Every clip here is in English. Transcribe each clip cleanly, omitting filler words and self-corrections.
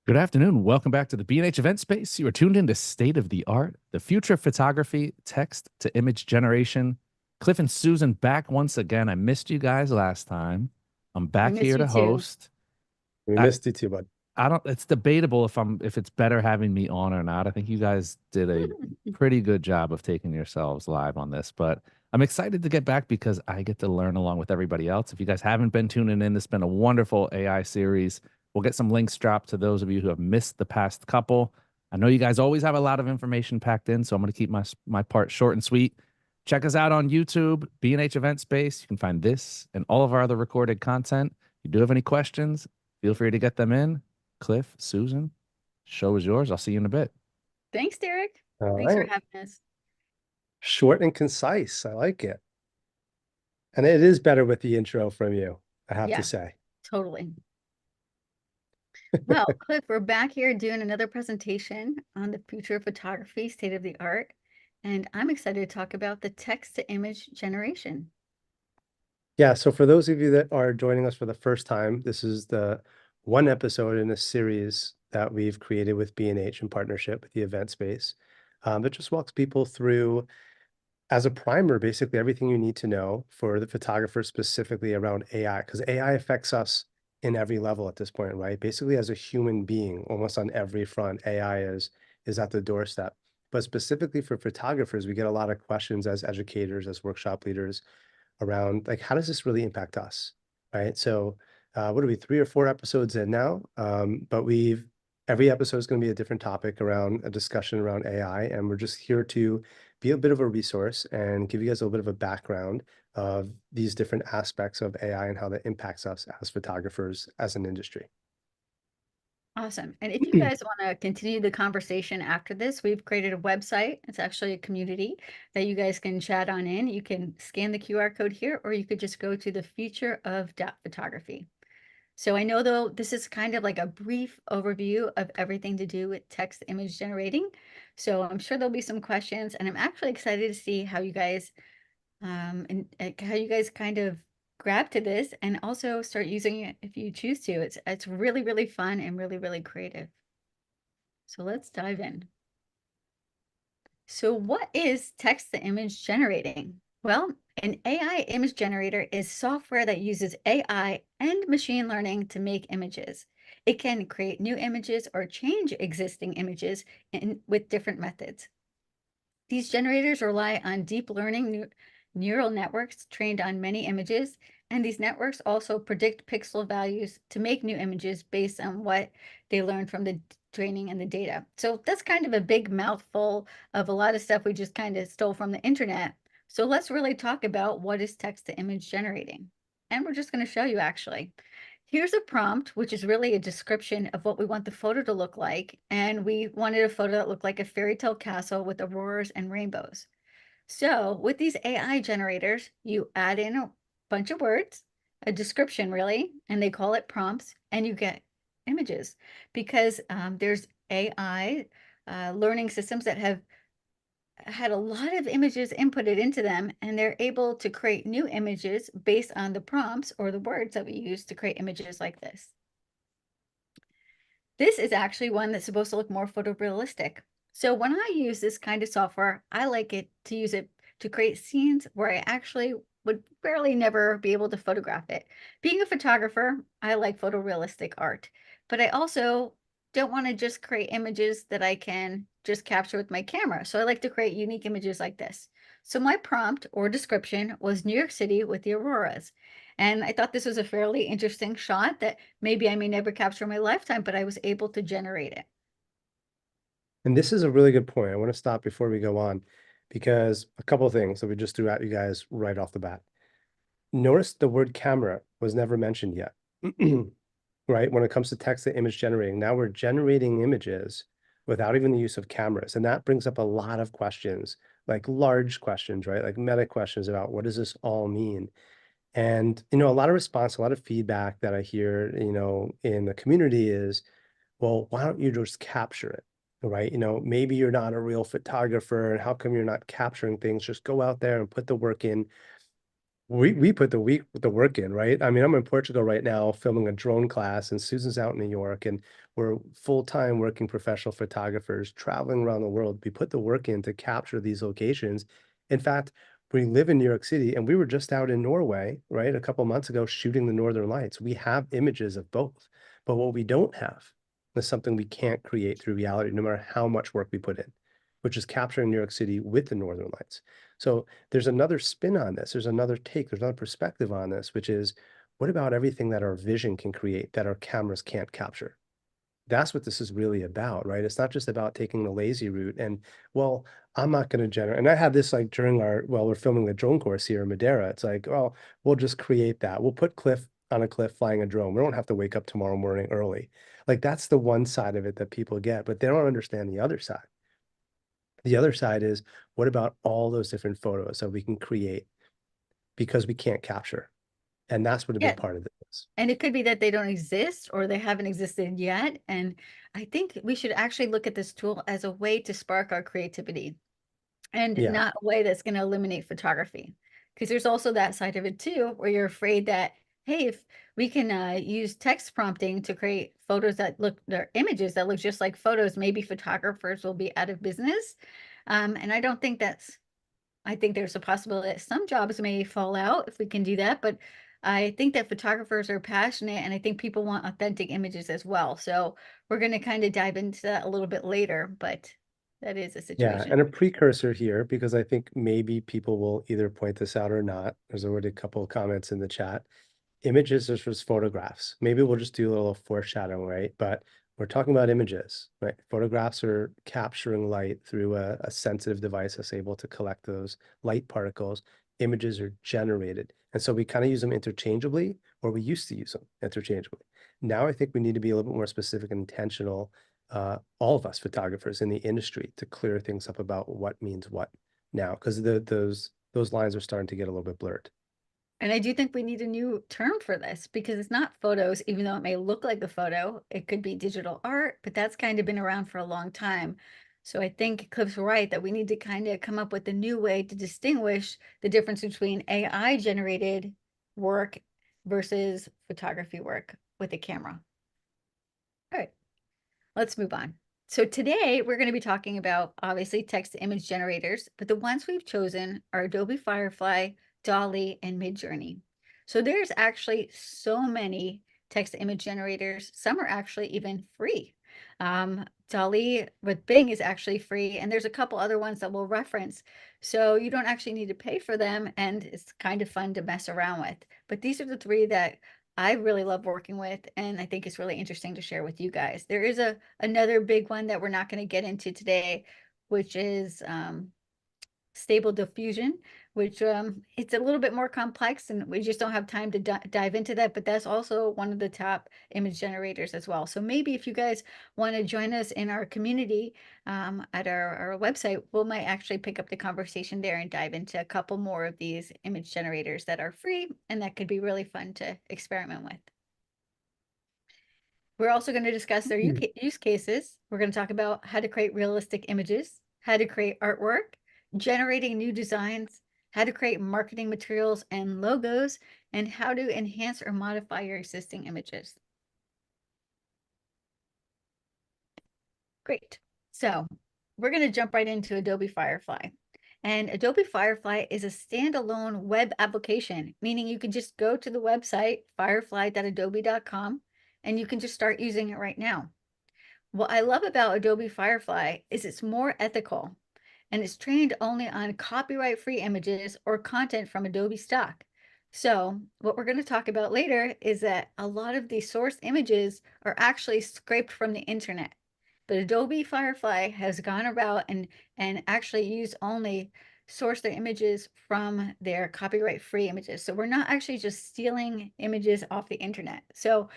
Good afternoon. Welcome back to the B&H event space. You are tuned into State of the Art, the future of photography, text to image generation. Cliff and Susan back once again. I missed you guys last time. I'm We back miss here you to too. host. We I, missed you too, bud. I don't it's debatable if it's better having me on or not. I think you guys did a pretty good job of taking yourselves live on this, but I'm excited to get back because I get to learn along with everybody else. If you guys haven't been tuning in, it's been a wonderful AI series. We'll get some links dropped to those of you who have missed the past couple. I know you guys always have a lot of information packed in, so I'm going to keep my part short and sweet. Check us out on YouTube, B&H Event Space. You can find this and all of our other recorded content. If you do have any questions, feel free to get them in. Cliff, Susan, show is yours. I'll see you in a bit. Thanks, Derek. All Thanks for right. having us. Short and concise. I like it. And it is better with the intro from you, I have to Yeah, say. totally. Well, Cliff, we're back here doing another presentation on the future of photography, state of the art. And I'm excited to talk about the text to image generation. Yeah, so for those of you that are joining us for the first time, this is the one episode in a series that we've created with B&H in partnership with the event space that just walks people through as a primer, basically everything you need to know for the photographer specifically around AI, because AI affects us in every level at this point, right? Basically, as a human being, almost on every front, AI is at the doorstep. But specifically for photographers, we get a lot of questions as educators, as workshop leaders around like, how does this really impact us, right? So what are we, 3 or 4 episodes in now? But every episode is going to be a different topic around a discussion around AI, and we're just here to be a bit of a resource and give you guys a little bit of a background of these different aspects of AI and how that impacts us as photographers as an industry. Awesome. And if you guys want to continue the conversation after this, we've created a website. It's actually a community that you guys can chat on in. You can scan the QR code here, or you could just go to the future of photography. So I know, though, this is kind of like a brief overview of everything to do with text image generating. So I'm sure there'll be some questions, and I'm actually excited to see how you guys how you guys kind of grab to this and also start using it if you choose to. It's really, really fun and really, really creative. So let's dive in. So what is text to image generating? Well, an AI image generator is software that uses AI and machine learning to make images. It can create new images or change existing images with different methods. These generators rely on deep learning neural networks trained on many images, and these networks also predict pixel values to make new images based on what they learned from the training and the data. So that's kind of a big mouthful of a lot of stuff we just kind of stole from the internet. So let's really talk about what is text to image generating. And we're just going to show you actually. Here's a prompt, which is really a description of what we want the photo to look like. And we wanted a photo that looked like a fairy tale castle with auroras and rainbows. So with these AI generators, you add in a bunch of words, a description really, and they call it prompts, and you get images because there's AI learning systems that have had a lot of images inputted into them, and they're able to create new images based on the prompts or the words that we use to create images like this. This is actually one that's supposed to look more photorealistic. So when I use this kind of software, I like it to use it to create scenes where I actually would barely never be able to photograph it. Being a photographer, I like photorealistic art, but I also don't want to just create images that I can just capture with my camera. So I like to create unique images like this. So my prompt or description was New York City with the auroras. And I thought this was a fairly interesting shot that maybe I may never capture in my lifetime, but I was able to generate it. And this is a really good point. I want to stop before we go on because a couple of things that we just threw at you guys right off the bat. Notice the word camera was never mentioned yet, right? When it comes to text to image generating, now we're generating images without even the use of cameras. And that brings up a lot of questions, like large questions, right? Like meta questions about what does this all mean? And, a lot of response, a lot of feedback that I hear, in the community is, well, why don't you just capture it? Right? Maybe you're not a real photographer, and how come you're not capturing things? Just go out there and put the work in. we put the work in, right? I mean, I'm in Portugal right now filming a drone class, and Susan's out in New York, and we're full-time working professional photographers traveling around the world. We put the work in to capture these locations. In fact, we live in New York City, and we were just out in Norway, right, a couple months ago shooting the Northern Lights. We have images of both, but what we don't have is something we can't create through reality, no matter how much work we put in, which is capturing New York City with the Northern Lights. So there's another spin on this. There's another take. There's another perspective on this, which is what about everything that our vision can create that our cameras can't capture? That's what this is really about, right? It's not just about taking the lazy route and, well, I'm not going to generate. And I had this like during while we're filming the drone course here in Madeira. It's like, well, we'll just create that. We'll put Cliff on a cliff flying a drone. We don't have to wake up tomorrow morning early. Like that's the one side of it that people get, but they don't understand the other side. The other side is, what about all those different photos that we can create because we can't capture? And that's what a Yeah. big part of this is. And it could be that they don't exist or they haven't existed yet. And I think we should actually look at this tool as a way to spark our creativity and Yeah. not a way that's going to eliminate photography. Because there's also that side of it too, where you're afraid that, hey, if we can use text prompting to create photos that look, or images that look just like photos, maybe photographers will be out of business. And I don't think I think there's a possibility that some jobs may fall out if we can do that, but I think that photographers are passionate and I think people want authentic images as well. So we're going to kind of dive into that a little bit later, but that is a Yeah. situation. And a precursor here, because I think maybe people will either point this out or not. There's already a couple of comments in the chat. Images versus photographs. Maybe we'll just do a little foreshadowing, right? But we're talking about images, right? Photographs are capturing light through a sensitive device that's able to collect those light particles. Images are generated. And so we kind of use them interchangeably, or we used to use them interchangeably. Now I think we need to be a little bit more specific and intentional, all of us photographers in the industry, to clear things up about what means what now, because those lines are starting to get a little bit blurred. And I do think we need a new term for this because it's not photos, even though it may look like a photo. It could be digital art, but that's kind of been around for a long time. So I think Cliff's right that we need to kind of come up with a new way to distinguish the difference between AI generated work versus photography work with a camera. All right, let's move on. So today we're going to be talking about obviously text to image generators, but the ones we've chosen are Adobe Firefly, Dolly, and Midjourney. So there's actually so many text to image generators. Some are actually even free. Dolly with Bing is actually free, and there's a couple other ones that we'll reference. So you don't actually need to pay for them, and it's kind of fun to mess around with. But these are the three that I really love working with, and I think it's really interesting to share with you guys. There is another big one that we're not going to get into today, which is Stable Diffusion, which it's a little bit more complex, and we just don't have time to dive into that. But that's also one of the top image generators as well. So maybe if you guys want to join us in our community at our website, we might actually pick up the conversation there and dive into a couple more of these image generators that are free, and that could be really fun to experiment with. We're also going to discuss their use cases. We're going to talk about how to create realistic images, how to create artwork, generating new designs, how to create marketing materials and logos, and how to enhance or modify your existing images. Great. So we're going to jump right into Adobe Firefly. And Adobe Firefly is a standalone web application, meaning you can just go to the website, firefly.adobe.com, and you can just start using it right now. What I love about Adobe Firefly is it's more ethical, and it's trained only on copyright-free images or content from Adobe stock. So what we're going to talk about later is that a lot of the source images are actually scraped from the internet. But Adobe Firefly has gone about and actually source their images from their copyright-free images. So we're not actually just stealing images off the internet. So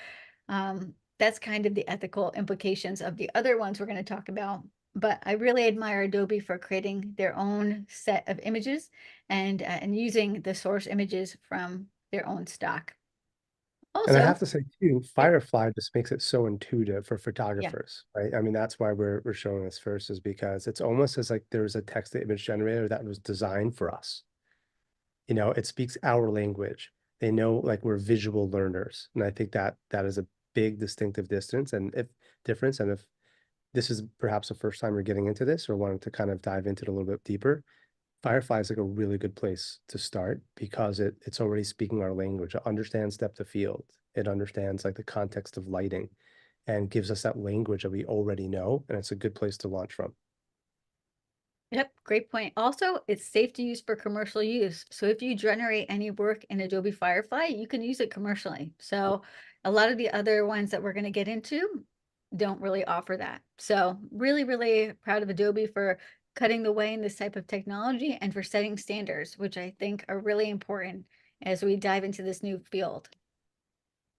that's kind of the ethical implications of the other ones we're going to talk about. But I really admire Adobe for creating their own set of images and using the source images from their own stock. And I Also, have to say too, yeah, Firefly just makes it so intuitive for yeah, photographers, right? I mean, that's why we're showing this first, is because it's almost as like there's a text to image generator that was designed for us. you know, it speaks our language. They know like we're visual learners. And I think that that is a big distinctive distance. And if this is perhaps the first time you're getting into this or wanting to kind of dive into it a little bit deeper, Firefly is like a really good place to start because it's already speaking our language. It understands depth of field. It understands like the context of lighting and gives us that language that we already know. And it's a good place to launch from. Yep, great point. Also, it's safe to use for commercial use. So if you generate any work in Adobe Firefly, you can use it commercially. So a lot of the other ones that we're going to get into don't really offer that. So really, really proud of Adobe for cutting the way in this type of technology and for setting standards, which I think are really important as we dive into this new field.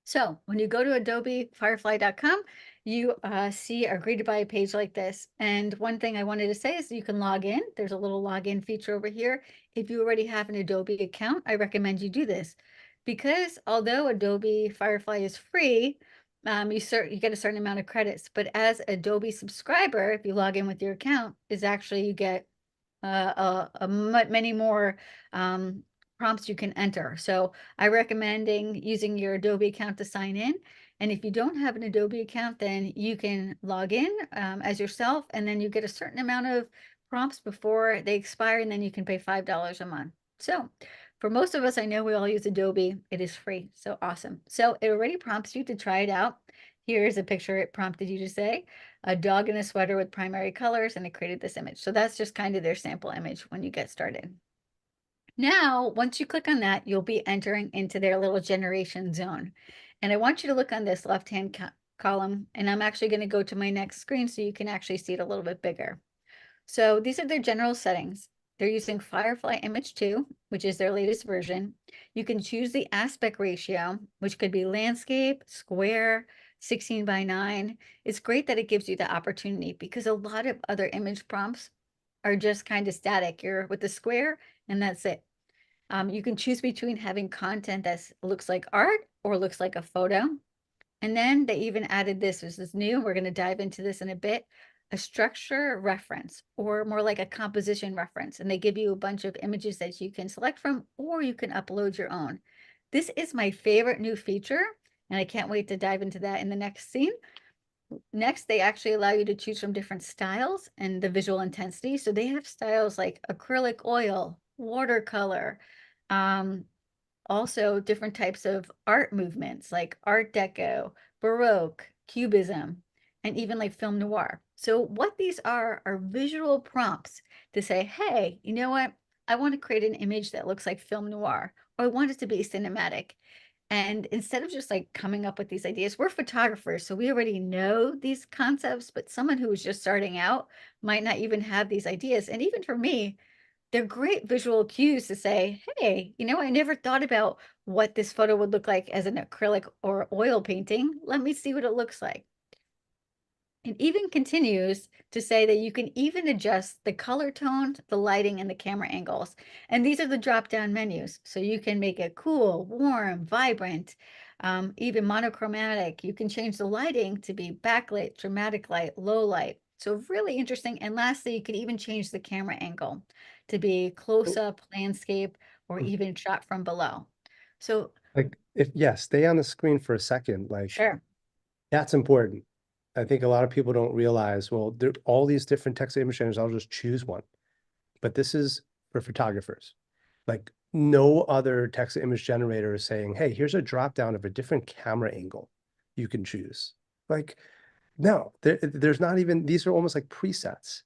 So when you go to adobefirefly.com, you see a greeted by a page like this. And one thing I wanted to say is you can log in. There's a little login feature over here. If you already have an Adobe account, I recommend you do this because although Adobe Firefly is free, you get a certain amount of credits. But as Adobe subscriber, if you log in with your account, is actually you get many more prompts you can enter. So I recommending using your Adobe account to sign in. And if you don't have an Adobe account, then you can log in as yourself, and then you get a certain amount of prompts before they expire, and then you can pay $5 a month. So for most of us, I know we all use Adobe. It is free. So awesome. So it already prompts you to try it out. Here's a picture it prompted you to say, a dog in a sweater with primary colors, and it created this image. So that's just kind of their sample image when you get started. Now, once you click on that, you'll be entering into their little generation zone. And I want you to look on this left-hand column, and I'm actually going to go to my next screen so you can actually see it a little bit bigger. So these are their general settings. They're using Firefly Image 2, which is their latest version. You can choose the aspect ratio, which could be landscape, square, 16:9. It's great that it gives you the opportunity because a lot of other image prompts are just kind of static. You're with the square and that's it. You can choose between having content that looks like art or looks like a photo. And then they even added this is new. We're going to dive into this in a bit. A structure reference or more like a composition reference. And they give you a bunch of images that you can select from or you can upload your own. This is my favorite new feature. And I can't wait to dive into that in the next scene. Next, they actually allow you to choose from different styles and the visual intensity. So they have styles like acrylic oil, watercolor, also different types of art movements like Art Deco, Baroque, Cubism, and even like film noir. So what these are visual prompts to say, hey, you know what? I want to create an image that looks like film noir, or I want it to be cinematic. And instead of just like coming up with these ideas, we're photographers, so we already know these concepts, but someone who is just starting out might not even have these ideas. And even for me, they're great visual cues to say, hey, you know, I never thought about what this photo would look like as an acrylic or oil painting. Let me see what it looks like. It even continues to say that you can even adjust the color tones, the lighting, and the camera angles. And these are the drop-down menus. So you can make it cool, warm, vibrant, even monochromatic. You can change the lighting to be backlit, dramatic light, low light. So really interesting. And lastly, you can even change the camera angle to be close-up, landscape, or even shot from below. So Like stay on the screen for a second. Like sure. that's important. I think a lot of people don't realize, well, there all these different text to image generators, I'll just choose one. But this is for photographers. Like no other text to image generator is saying, hey, here's a drop down of a different camera angle you can choose. Like, no, there's not even, these are almost like presets,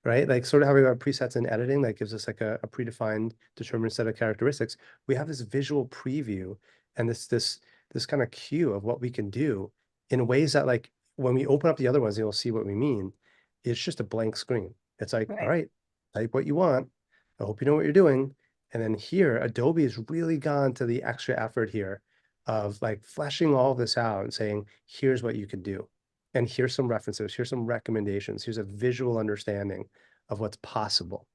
right? Like sort of how we have presets in editing that gives us like a predefined determined set of characteristics. We have this visual preview and this kind of cue of what we can do in ways that like when we open up the other ones, you'll see what we mean. It's just a blank screen. It's like, all right, type what you want. I hope you know what you're doing. And then here, Adobe has really gone to the extra effort here of like fleshing all this out and saying, here's what you can do. And here's some references, here's some recommendations, here's a visual understanding of what's possible.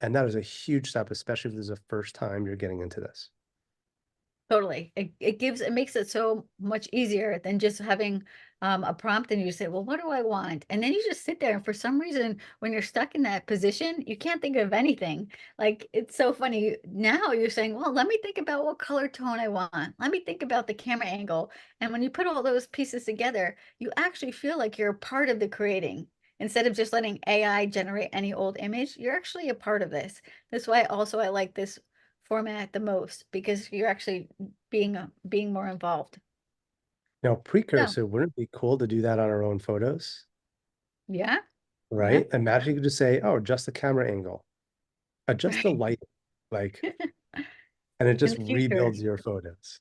And that is a huge step, especially if this is the first time you're getting into this. Totally. It makes it so much easier than just having a prompt and you say, well, what do I want? And then you just sit there and for some reason, when you're stuck in that position, you can't think of anything. Like it's so funny. Now you're saying, well, let me think about what color tone I want. Let me think about the camera angle. And when you put all those pieces together, you actually feel like you're a part of the creating. Instead of just letting AI generate any old image, you're actually a part of this. That's why also I like this format the most because you're actually being more involved. Now, So precursor, wouldn't it be cool to do that on our own photos, yeah, yeah, right? Imagine you could just say, oh, adjust the camera angle, adjust the right. light, like, and it In just the future. rebuilds your photos.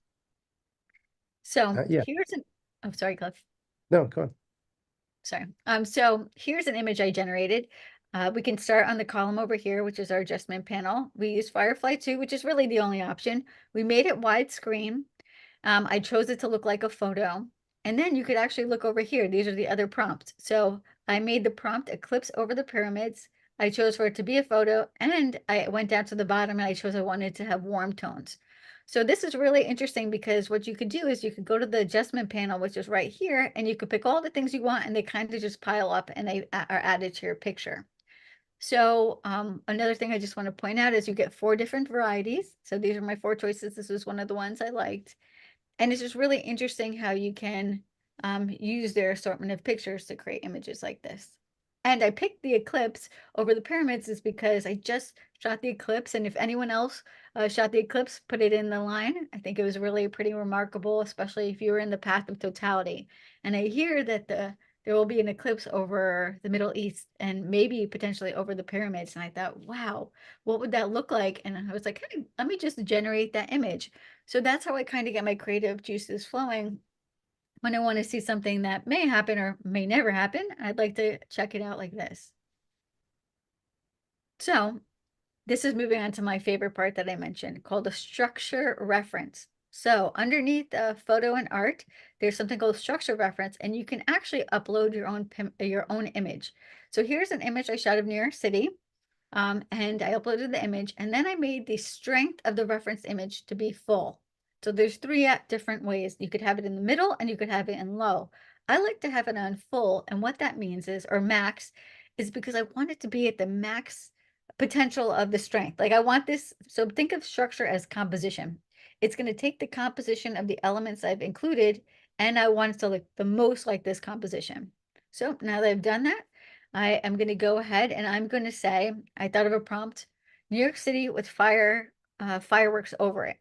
So Yeah, here's an oh sorry, Cliff. no, go on. Sorry. So here's an image I generated. We can start on the column over here, which is our adjustment panel. We use Firefly 2, which is really the only option. We made it widescreen. I chose it to look like a photo. And then you could actually look over here. These are the other prompts. So I made the prompt eclipse over the pyramids. I chose for it to be a photo. And I went down to the bottom and I chose I wanted to have warm tones. So this is really interesting because what you could do is you could go to the adjustment panel, which is right here, and you could pick all the things you want and they kind of just pile up and they are added to your picture. So another thing I just want to point out is you get 4 different varieties. So these are my 4 choices. This was one of the ones I liked. And it's just really interesting how you can use their assortment of pictures to create images like this. And I picked the eclipse over the pyramids is because I just shot the eclipse. And if anyone else shot the eclipse, put it in the line. I think it was really pretty remarkable, especially if you were in the path of totality. And I hear that there will be an eclipse over the Middle East and maybe potentially over the pyramids. And I thought, wow, what would that look like? And I was like, hey, let me just generate that image. So that's how I kind of get my creative juices flowing. When I want to see something that may happen or may never happen, I'd like to check it out like this. So this is moving on to my favorite part that I mentioned called a structure reference. So underneath photo and art, there's something called structure reference, and you can actually upload your own image. So here's an image I shot of New York City. And I uploaded the image, and then I made the strength of the reference image to be full. So there's 3 different ways. You could have it in the middle and you could have it in low. I like to have it on full, and what that means is, or max, is because I want it to be at the max potential of the strength. Like I want this, so think of structure as composition. It's going to take the composition of the elements I've included, and I want it to look the most like this composition. So now that I've done that, I am going to go ahead and I'm going to say, I thought of a prompt, New York City with fireworks over it.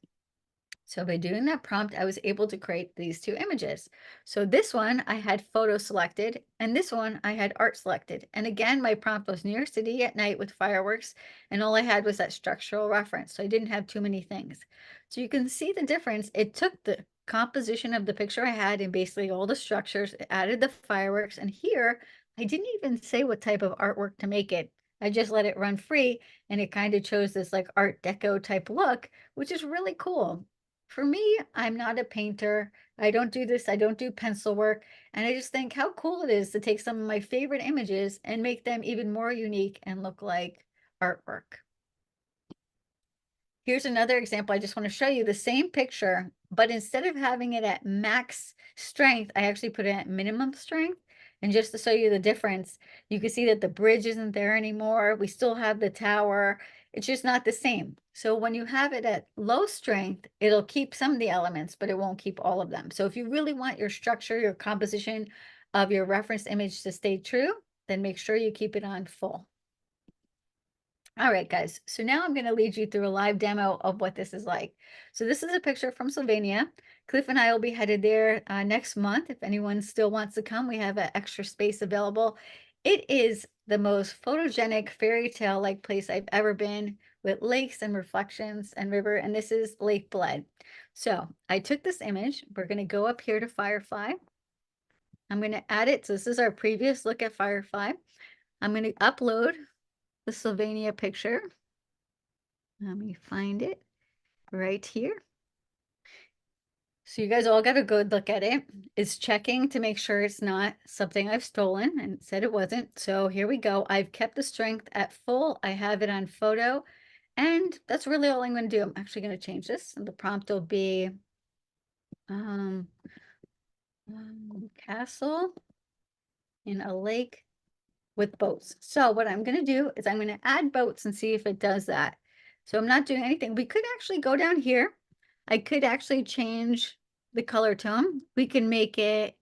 So by doing that prompt, I was able to create these 2 images. So this one I had photo selected and this one I had art selected. And again, my prompt was New York City at night with fireworks. And all I had was that structural reference. So I didn't have too many things. So you can see the difference. It took the composition of the picture I had and basically all the structures, it added the fireworks. And here, I didn't even say what type of artwork to make it. I just let it run free and it kind of chose this like art deco type look, which is really cool. For me, I'm not a painter. I don't do this. I don't do pencil work. And I just think how cool it is to take some of my favorite images and make them even more unique and look like artwork. Here's another example. I just want to show you the same picture, but instead of having it at max strength, I actually put it at minimum strength. And just to show you the difference, you can see that the bridge isn't there anymore. We still have the tower. It's just not the same. So when you have it at low strength, it'll keep some of the elements, but it won't keep all of them. So if you really want your structure, your composition of your reference image to stay true, then make sure you keep it on full. All right, guys. So now I'm going to lead you through a live demo of what this is like. So this is a picture from Slovenia. Cliff and I will be headed there next month. If anyone still wants to come, we have an extra space available. It is the most photogenic fairy tale-like place I've ever been, with lakes and reflections and river. And this is Lake Bled. So I took this image. We're going to go up here to Firefly. I'm going to add it. So this is our previous look at Firefly. I'm going to upload the Slovenia picture. Let me find it right here. So you guys all got a good look at it. It's checking to make sure it's not something I've stolen, and it said it wasn't. So here we go. I've kept the strength at full. I have it on photo, and that's really all I'm going to do. I'm actually going to change this, and the prompt will be castle in a lake with boats. So what I'm going to do is I'm going to add boats and see if it does that. So I'm not doing anything. We could actually go down here. I could actually change the color tone. We can make it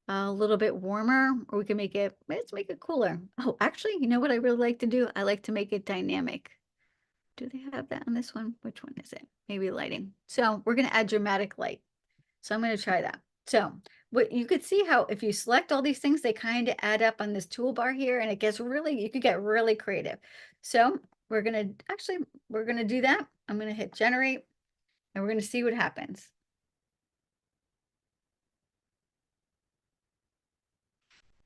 a little bit warmer, or we can make it, let's make it cooler. Oh, actually, you know what I really like to do? I like to make it dynamic. Do they have that on this one? Which one is it? Maybe lighting. So we're going to add dramatic light. So I'm going to try that. So what you could see how if you select all these things, they kind of add up on this toolbar here, and it gets really, you could get really creative. So we're going to do that. I'm going to hit generate, and we're going to see what happens.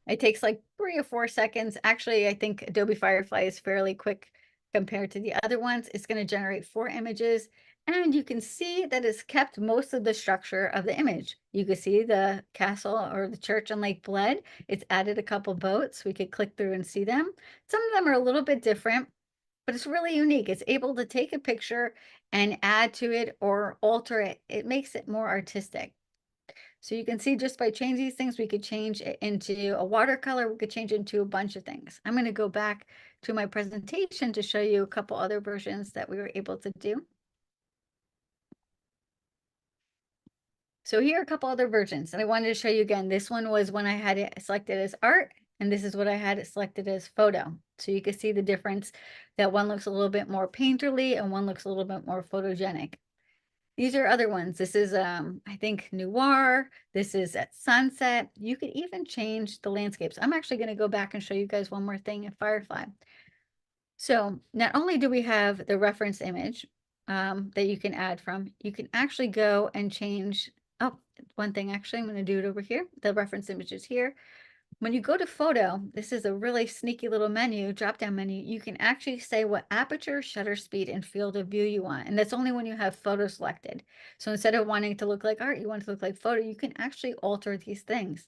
It takes like 3 or 4 seconds. Actually, I think Adobe Firefly is fairly quick compared to the other ones. It's going to generate 4 images, and you can see that it's kept most of the structure of the image. You can see the castle or the church on Lake Bled. It's added a couple boats. We could click through and see them. Some of them are a little bit different, but it's really unique. It's able to take a picture and add to it or alter it. It makes it more artistic. So you can see just by changing these things, we could change it into a watercolor. We could change it into a bunch of things. I'm going to go back to my presentation to show you a couple other versions that we were able to do. So here are a couple other versions, and I wanted to show you again. This one was when I had it selected as art, and this is what I had it selected as photo. So you can see the difference, that one looks a little bit more painterly and one looks a little bit more photogenic. These are other ones. This is, I think, noir. This is at sunset. You could even change the landscapes. I'm actually going to go back and show you guys one more thing in Firefly. So not only do we have the reference image that you can add from, you can actually go and change. Oh, one thing, actually, I'm going to do it over here. The reference image is here. When you go to photo, this is a really sneaky little menu, drop-down menu. You can actually say what aperture, shutter speed, and field of view you want. And that's only when you have photo selected. So instead of wanting to look like art, you want it to look like photo, you can actually alter these things.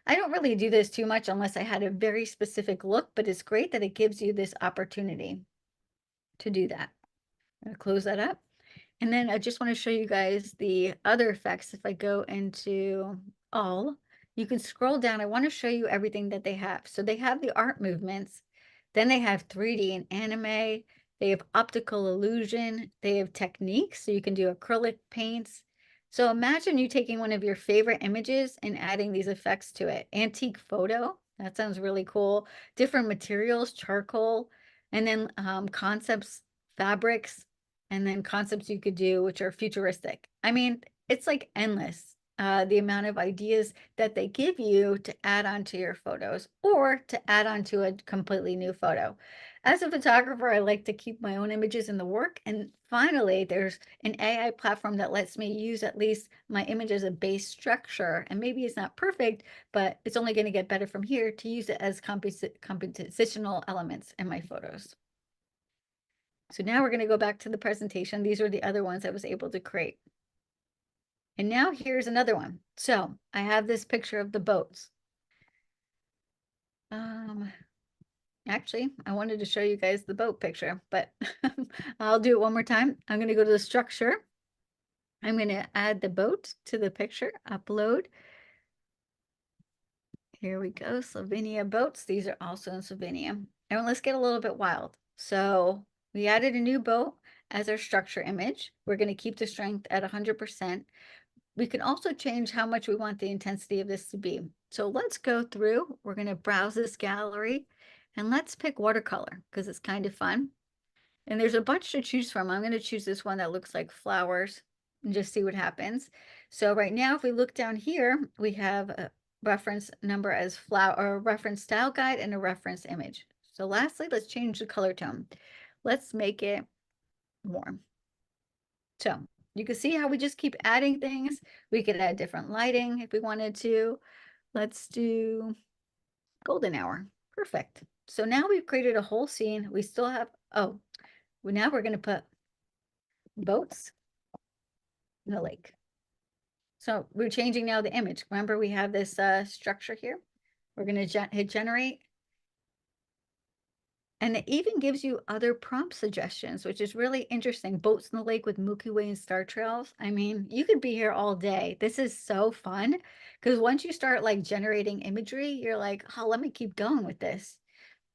I don't really do this too much unless I had a very specific look, but it's great that it gives you this opportunity to do that. I'm going to close that up. And then I just want to show you guys the other effects. If I go into all, you can scroll down. I want to show you everything that they have. So they have the art movements, then they have 3D and anime, they have optical illusion, they have techniques, so you can do acrylic paints. So imagine you taking one of your favorite images and adding these effects to it. Antique photo, that sounds really cool. Different materials, charcoal, and then concepts, fabrics, and then concepts you could do, which are futuristic. I mean, it's like endless, the amount of ideas that they give you to add onto your photos or to add onto a completely new photo. As a photographer, I like to keep my own images in the work. And finally, there's an AI platform that lets me use at least my image as a base structure. And maybe it's not perfect, but it's only going to get better from here to use it as compositional elements in my photos. So now we're going to go back to the presentation. These are the other ones I was able to create. And now here's another one. So I have this picture of the boats. Actually, I wanted to show you guys the boat picture, but I'll do it one more time. I'm going to go to the structure. I'm going to add the boat to the picture, upload. Here we go, Slovenia boats. These are also in Slovenia. And let's get a little bit wild. So we added a new boat as our structure image. We're going to keep the strength at 100%. We can also change how much we want the intensity of this to be. So let's go through. We're going to browse this gallery and let's pick watercolor because it's kind of fun. And there's a bunch to choose from. I'm going to choose this one that looks like flowers and just see what happens. So right now, if we look down here, we have a reference number as flower, or a reference style guide and a reference image. So lastly, let's change the color tone. Let's make it warm. So you can see how we just keep adding things. We could add different lighting if we wanted to. Let's do golden hour. Perfect. So now we've created a whole scene. We still have, oh, well, now we're going to put boats in the lake. So we're changing now the image. Remember, we have this structure here. We're going to hit generate. And it even gives you other prompt suggestions, which is really interesting. Boats in the lake with Milky Way and star trails. I mean, you could be here all day. This is so fun because once you start like generating imagery, you're like, oh, let me keep going with this.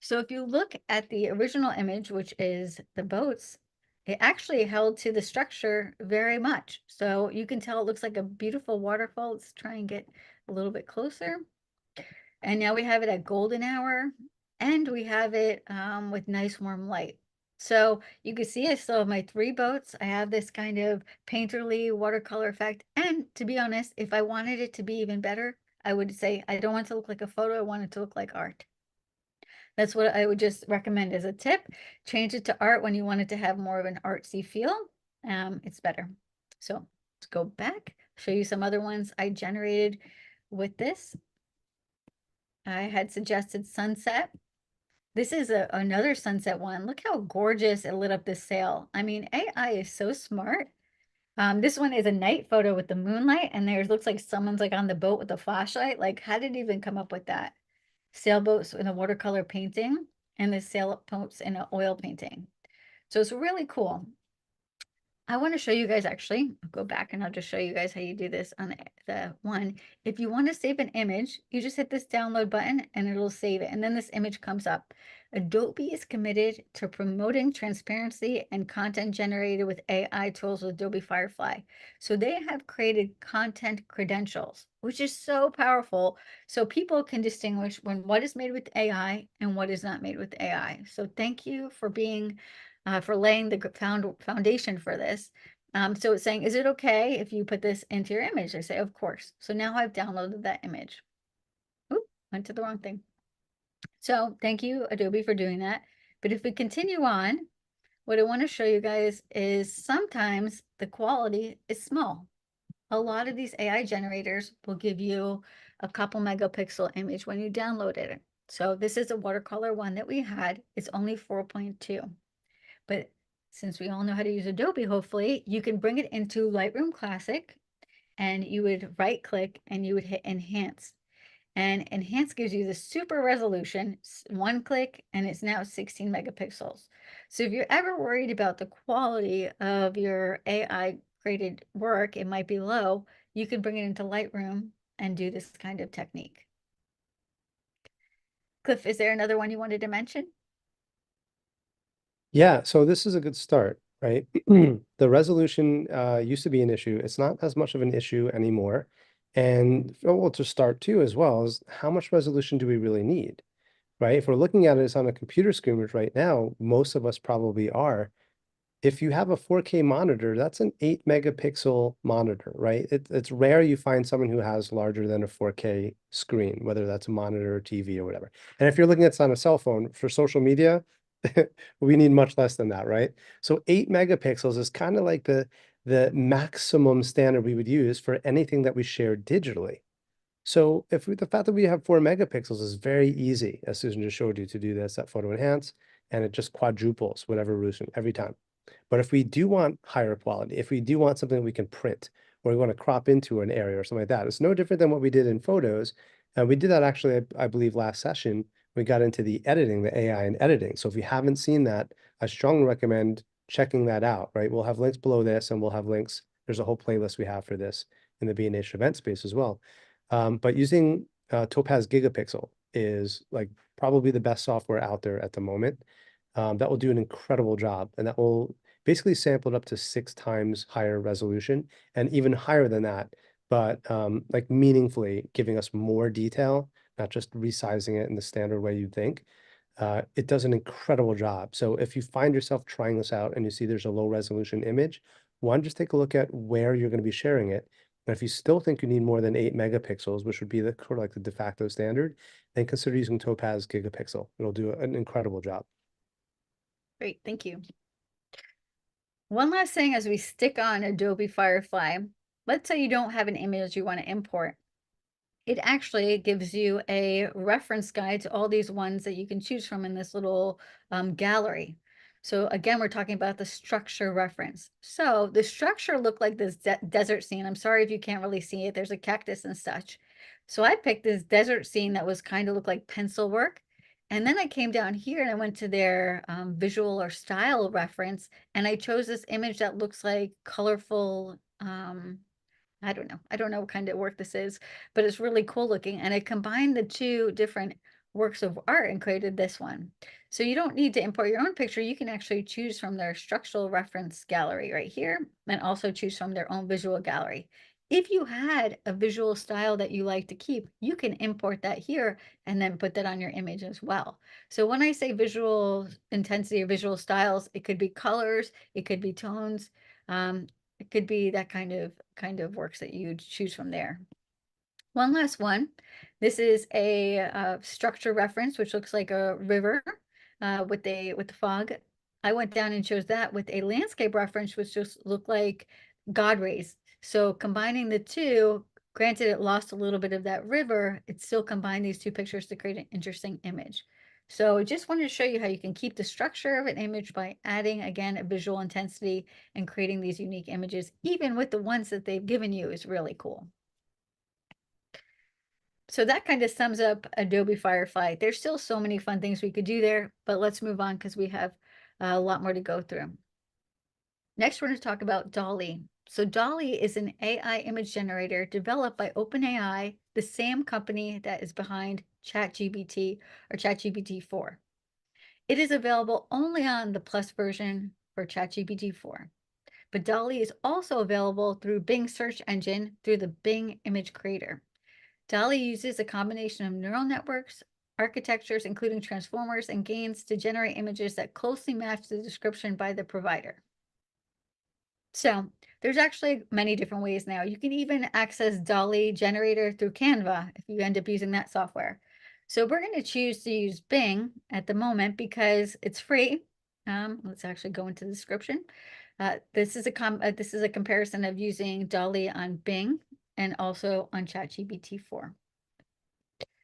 So if you look at the original image, which is the boats, it actually held to the structure very much. So you can tell it looks like a beautiful waterfall. Let's try and get a little bit closer. And now we have it at golden hour, and we have it with nice warm light. So you can see I still have my 3 boats. I have this kind of painterly watercolor effect. And to be honest, if I wanted it to be even better, I would say I don't want it to look like a photo. I want it to look like art. That's what I would just recommend as a tip. Change it to art when you want it to have more of an artsy feel. It's better. So let's go back, show you some other ones I generated with this. I had suggested sunset. This is another sunset one. Look how gorgeous it lit up this sail. I mean, AI is so smart. This one is a night photo with the moonlight, and there's looks like someone's like on the boat with a flashlight. Like, how did it even come up with that? Sailboats in a watercolor painting and the sailboats in an oil painting. So it's really cool. I want to show you guys actually, I'll go back and I'll just show you guys how you do this on the one. If you want to save an image, you just hit this download button and it'll save it. And then this image comes up. Adobe is committed to promoting transparency and content generated with AI tools with Adobe Firefly. So they have created content credentials, which is so powerful. So people can distinguish when what is made with AI and what is not made with AI. So thank you for being for laying the foundation for this. So it's saying, is it okay if you put this into your image? I say, of course. So now I've downloaded that image. Oop, went to the wrong thing. So thank you, Adobe, for doing that. But if we continue on, what I want to show you guys is sometimes the quality is small. A lot of these AI generators will give you a couple megapixel image when you download it. So this is a watercolor one that we had. It's only 4.2. But since we all know how to use Adobe, hopefully, you can bring it into Lightroom Classic and you would right click and you would hit Enhance. And Enhance gives you the super resolution, 1 click, and it's now 16 megapixels. So if you're ever worried about the quality of your AI created work, it might be low, you can bring it into Lightroom and do this kind of technique. Cliff, is there another one you wanted to mention? Yeah, so this is a good start, right? The resolution used to be an issue. It's not as much of an issue anymore. And well, to start too, as well, is how much resolution do we really need, right? If we're looking at it as on a computer screen, which right now, most of us probably are, if you have a 4K monitor, that's an 8 megapixel monitor, right? It's rare you find someone who has larger than a 4K screen, whether that's a monitor or TV or whatever. And if you're looking at this on a cell phone for social media, we need much less than that, right? So 8 megapixels is kind of like the maximum standard we would use for anything that we share digitally. So if the fact that we have 4 megapixels is very easy, as Susan just showed you, to do this at Photo Enhance, and it just quadruples whatever resolution every time. But if we do want higher quality, if we do want something that we can print, or we want to crop into an area or something like that, it's no different than what we did in photos. And we did that actually, I believe, last session. We got into the editing, the AI and editing. So if you haven't seen that, I strongly recommend checking that out, right? We'll have links below this, and we'll have links. There's a whole playlist we have for this in the B&H event space as well. But using Topaz Gigapixel is like probably the best software out there at the moment. That will do an incredible job, and that will basically sample it up to 6 times higher resolution and even higher than that, but like meaningfully giving us more detail, not just resizing it in the standard way you'd think. It does an incredible job. So if you find yourself trying this out and you see there's a low resolution image, one, just take a look at where you're going to be sharing it. And if you still think you need more than 8 megapixels, which would be the sort of like the de facto standard, then consider using Topaz Gigapixel. It'll do an incredible job. Great, thank you. One last thing as we stick on Adobe Firefly, let's say you don't have an image you want to import. It actually gives you a reference guide to all these ones that you can choose from in this little gallery. So again, we're talking about the structure reference. So the structure looked like this desert scene. I'm sorry if you can't really see it. There's a cactus and such. So I picked this desert scene that was kind of looked like pencil work. And then I came down here and I went to their visual or style reference, and I chose this image that looks like colorful. I don't know. I don't know what kind of work this is, but it's really cool looking. And I combined the two different works of art and created this one. So you don't need to import your own picture. You can actually choose from their structural reference gallery right here, and also choose from their own visual gallery. If you had a visual style that you like to keep, you can import that here and then put that on your image as well. So when I say visual intensity or visual styles, it could be colors, it could be tones, it could be that kind of works that you choose from there. One last one. This is a structure reference, which looks like a river with the fog. I went down and chose that with a landscape reference, which just looked like God rays. So combining the two, granted it lost a little bit of that river, it still combined these two pictures to create an interesting image. So I just wanted to show you how you can keep the structure of an image by adding, again, a visual intensity and creating these unique images, even with the ones that they've given you, is really cool. So that kind of sums up Adobe Firefly. There's still so many fun things we could do there, but let's move on because we have a lot more to go through. Next, we're going to talk about Dolly. So Dolly is an AI image generator developed by OpenAI, the same company that is behind ChatGPT or ChatGPT-4. It is available only on the Plus version for ChatGPT-4. But Dolly is also available through Bing search engine through the Bing image creator. Dali uses a combination of neural networks, architectures, including transformers and gains, to generate images that closely match the description by the provider. So there's actually many different ways now. You can even access Dali generator through Canva if you end up using that software. So we're going to choose to use Bing at the moment because it's free. Let's actually go into the description. This is a comparison of using Dali on Bing and also on ChatGPT-4.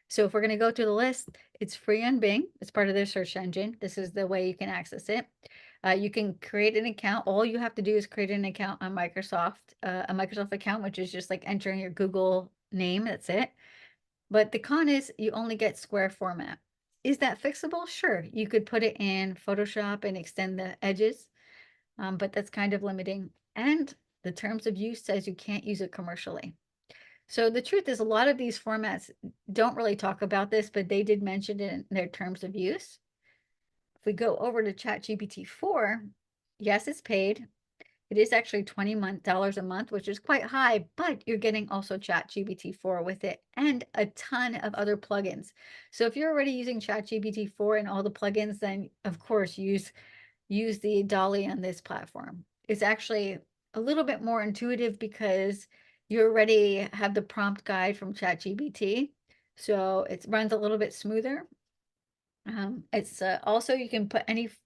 So if we're going to go through the list, it's free on Bing. It's part of their search engine. This is the way you can access it. You can create an account. All you have to do is create an account on Microsoft, a Microsoft account, which is just like entering your Google name. That's it. But the con is you only get square format. Is that fixable? Sure. You could put it in Photoshop and extend the edges, but that's kind of limiting. And the terms of use says you can't use it commercially. So the truth is a lot of these formats don't really talk about this, but they did mention it in their terms of use. If we go over to ChatGPT-4, yes, it's paid. It is actually $20 a month, which is quite high, but you're getting also ChatGPT-4 with it and a ton of other plugins. So if you're already using ChatGPT-4 and all the plugins, then of course use the Dolly on this platform. It's actually a little bit more intuitive because you already have the prompt guide from ChatGPT, so it runs a little bit smoother. It's also you can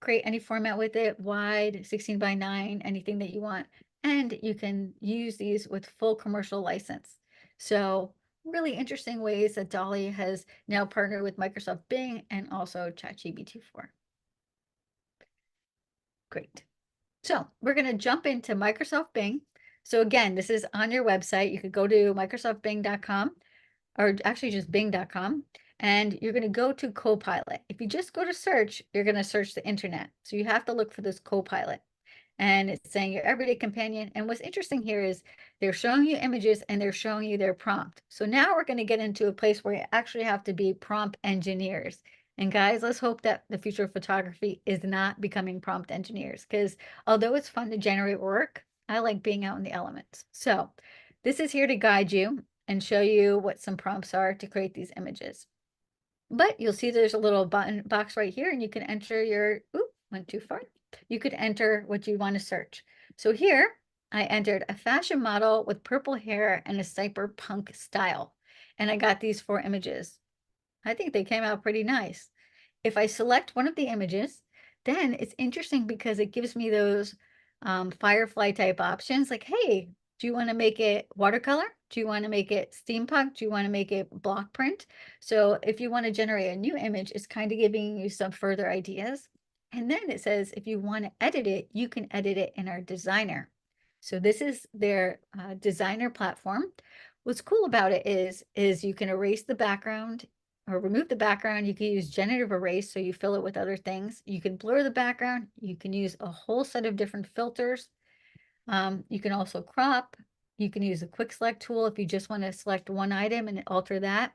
create any format with it, wide, 16:9, anything that you want, and you can use these with full commercial license. So really interesting ways that Dolly has now partnered with Microsoft Bing and also ChatGPT-4. Great. So we're going to jump into Microsoft Bing. So again, this is on your website. You could go to microsoftbing.com or actually just bing.com, and you're going to go to Copilot. If you just go to search, you're going to search the internet. So you have to look for this Copilot. And it's saying your everyday companion. And what's interesting here is they're showing you images and they're showing you their prompt. So now we're going to get into a place where you actually have to be prompt engineers. And guys, let's hope that the future of photography is not becoming prompt engineers, because although it's fun to generate work, I like being out in the elements. So this is here to guide you and show you what some prompts are to create these images. But you'll see there's a little button box right here, and you can enter your, went too far. You could enter what you want to search. So here I entered a fashion model with purple hair and a cyberpunk style. And I got these 4 images. I think they came out pretty nice. If I select one of the images, then it's interesting because it gives me those Firefly type options like, hey, do you want to make it watercolor? Do you want to make it steampunk? Do you want to make it block print? So if you want to generate a new image, it's kind of giving you some further ideas. And then it says, if you want to edit it, you can edit it in our designer. So this is their designer platform. What's cool about it is you can erase the background or remove the background. You can use generative erase, so you fill it with other things. You can blur the background. You can use a whole set of different filters. You can also crop. You can use a quick select tool if you just want to select one item and alter that.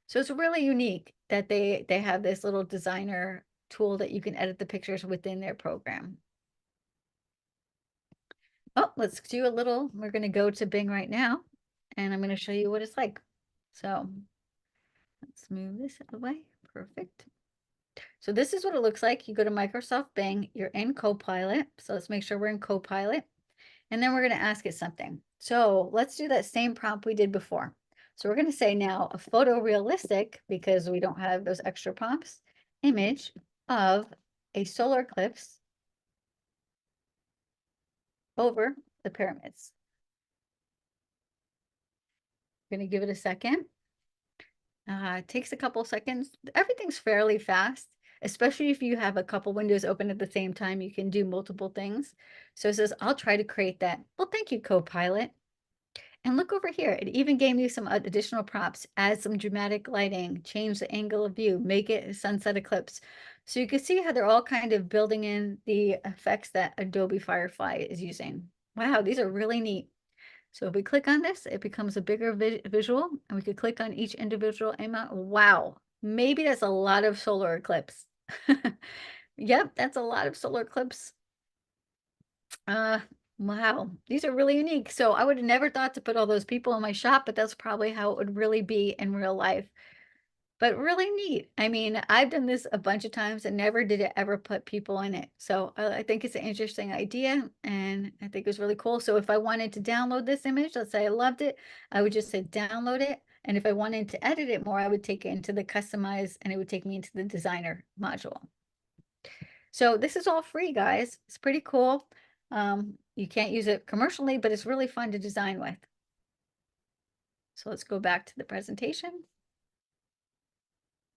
So it's really unique that they have this little designer tool that you can edit the pictures within their program. Oh, let's do a little, we're going to go to Bing right now, and I'm going to show you what it's like. So let's move this out of the way. Perfect. So this is what it looks like. You go to Microsoft Bing, you're in Copilot. So let's make sure we're in Copilot. And then we're going to ask it something. So let's do that same prompt we did before. So we're going to say now a photorealistic, because we don't have those extra prompts, image of a solar eclipse over the pyramids. I'm going to give it a second. It takes a couple seconds. Everything's fairly fast, especially if you have a couple windows open at the same time. You can do multiple things. So it says, I'll try to create that. Well, thank you, Copilot. And look over here. It even gave me some additional prompts. Add some dramatic lighting, change the angle of view, make it a sunset eclipse. So you can see how they're all kind of building in the effects that Adobe Firefly is using. Wow, these are really neat. So if we click on this, it becomes a bigger visual, and we could click on each individual amount. Wow, maybe that's a lot of solar eclipse. Yep, that's a lot of solar eclipse. Wow, these are really unique. So I would have never thought to put all those people in my shop, but that's probably how it would really be in real life. But really neat. I mean, I've done this a bunch of times and never did it ever put people in it. So I think it's an interesting idea, and I think it's really cool. So if I wanted to download this image, let's say I loved it, I would just say download it. And if I wanted to edit it more, I would take it into the customize, and it would take me into the designer module. So this is all free, guys. It's pretty cool. You can't use it commercially, but it's really fun to design with. So let's go back to the presentation.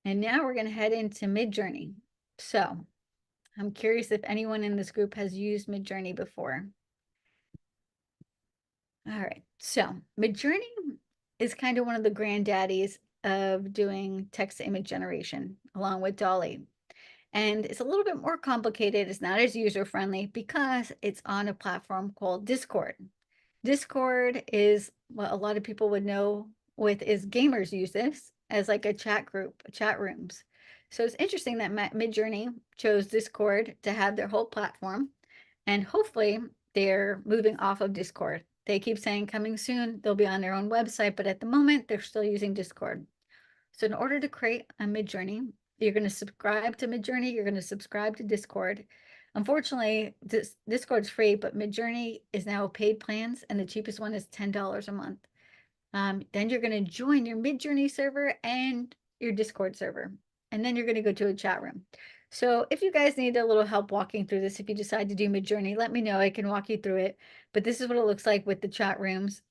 And now we're going to head into Midjourney. So I'm curious if anyone in this group has used Midjourney before. All right, so Midjourney is kind of one of the granddaddies of doing text to image generation, along with Dolly. And it's a little bit more complicated. It's not as user-friendly because it's on a platform called Discord. Discord is what a lot of people would know with is gamers use this as like a chat group, chat rooms. So it's interesting that Midjourney chose Discord to have their whole platform, and hopefully they're moving off of Discord. They keep saying coming soon, they'll be on their own website, but at the moment they're still using Discord. So in order to create a Midjourney, you're going to subscribe to Midjourney, you're going to subscribe to Discord. Unfortunately, Discord's free, but Midjourney is now paid plans, and the cheapest one is $10 a month. Then you're going to join your Midjourney server and your Discord server, and then you're going to go to a chat room. So if you guys need a little help walking through this, if you decide to do Midjourney, let me know. I can walk you through it. But this is what it looks like with the chat rooms,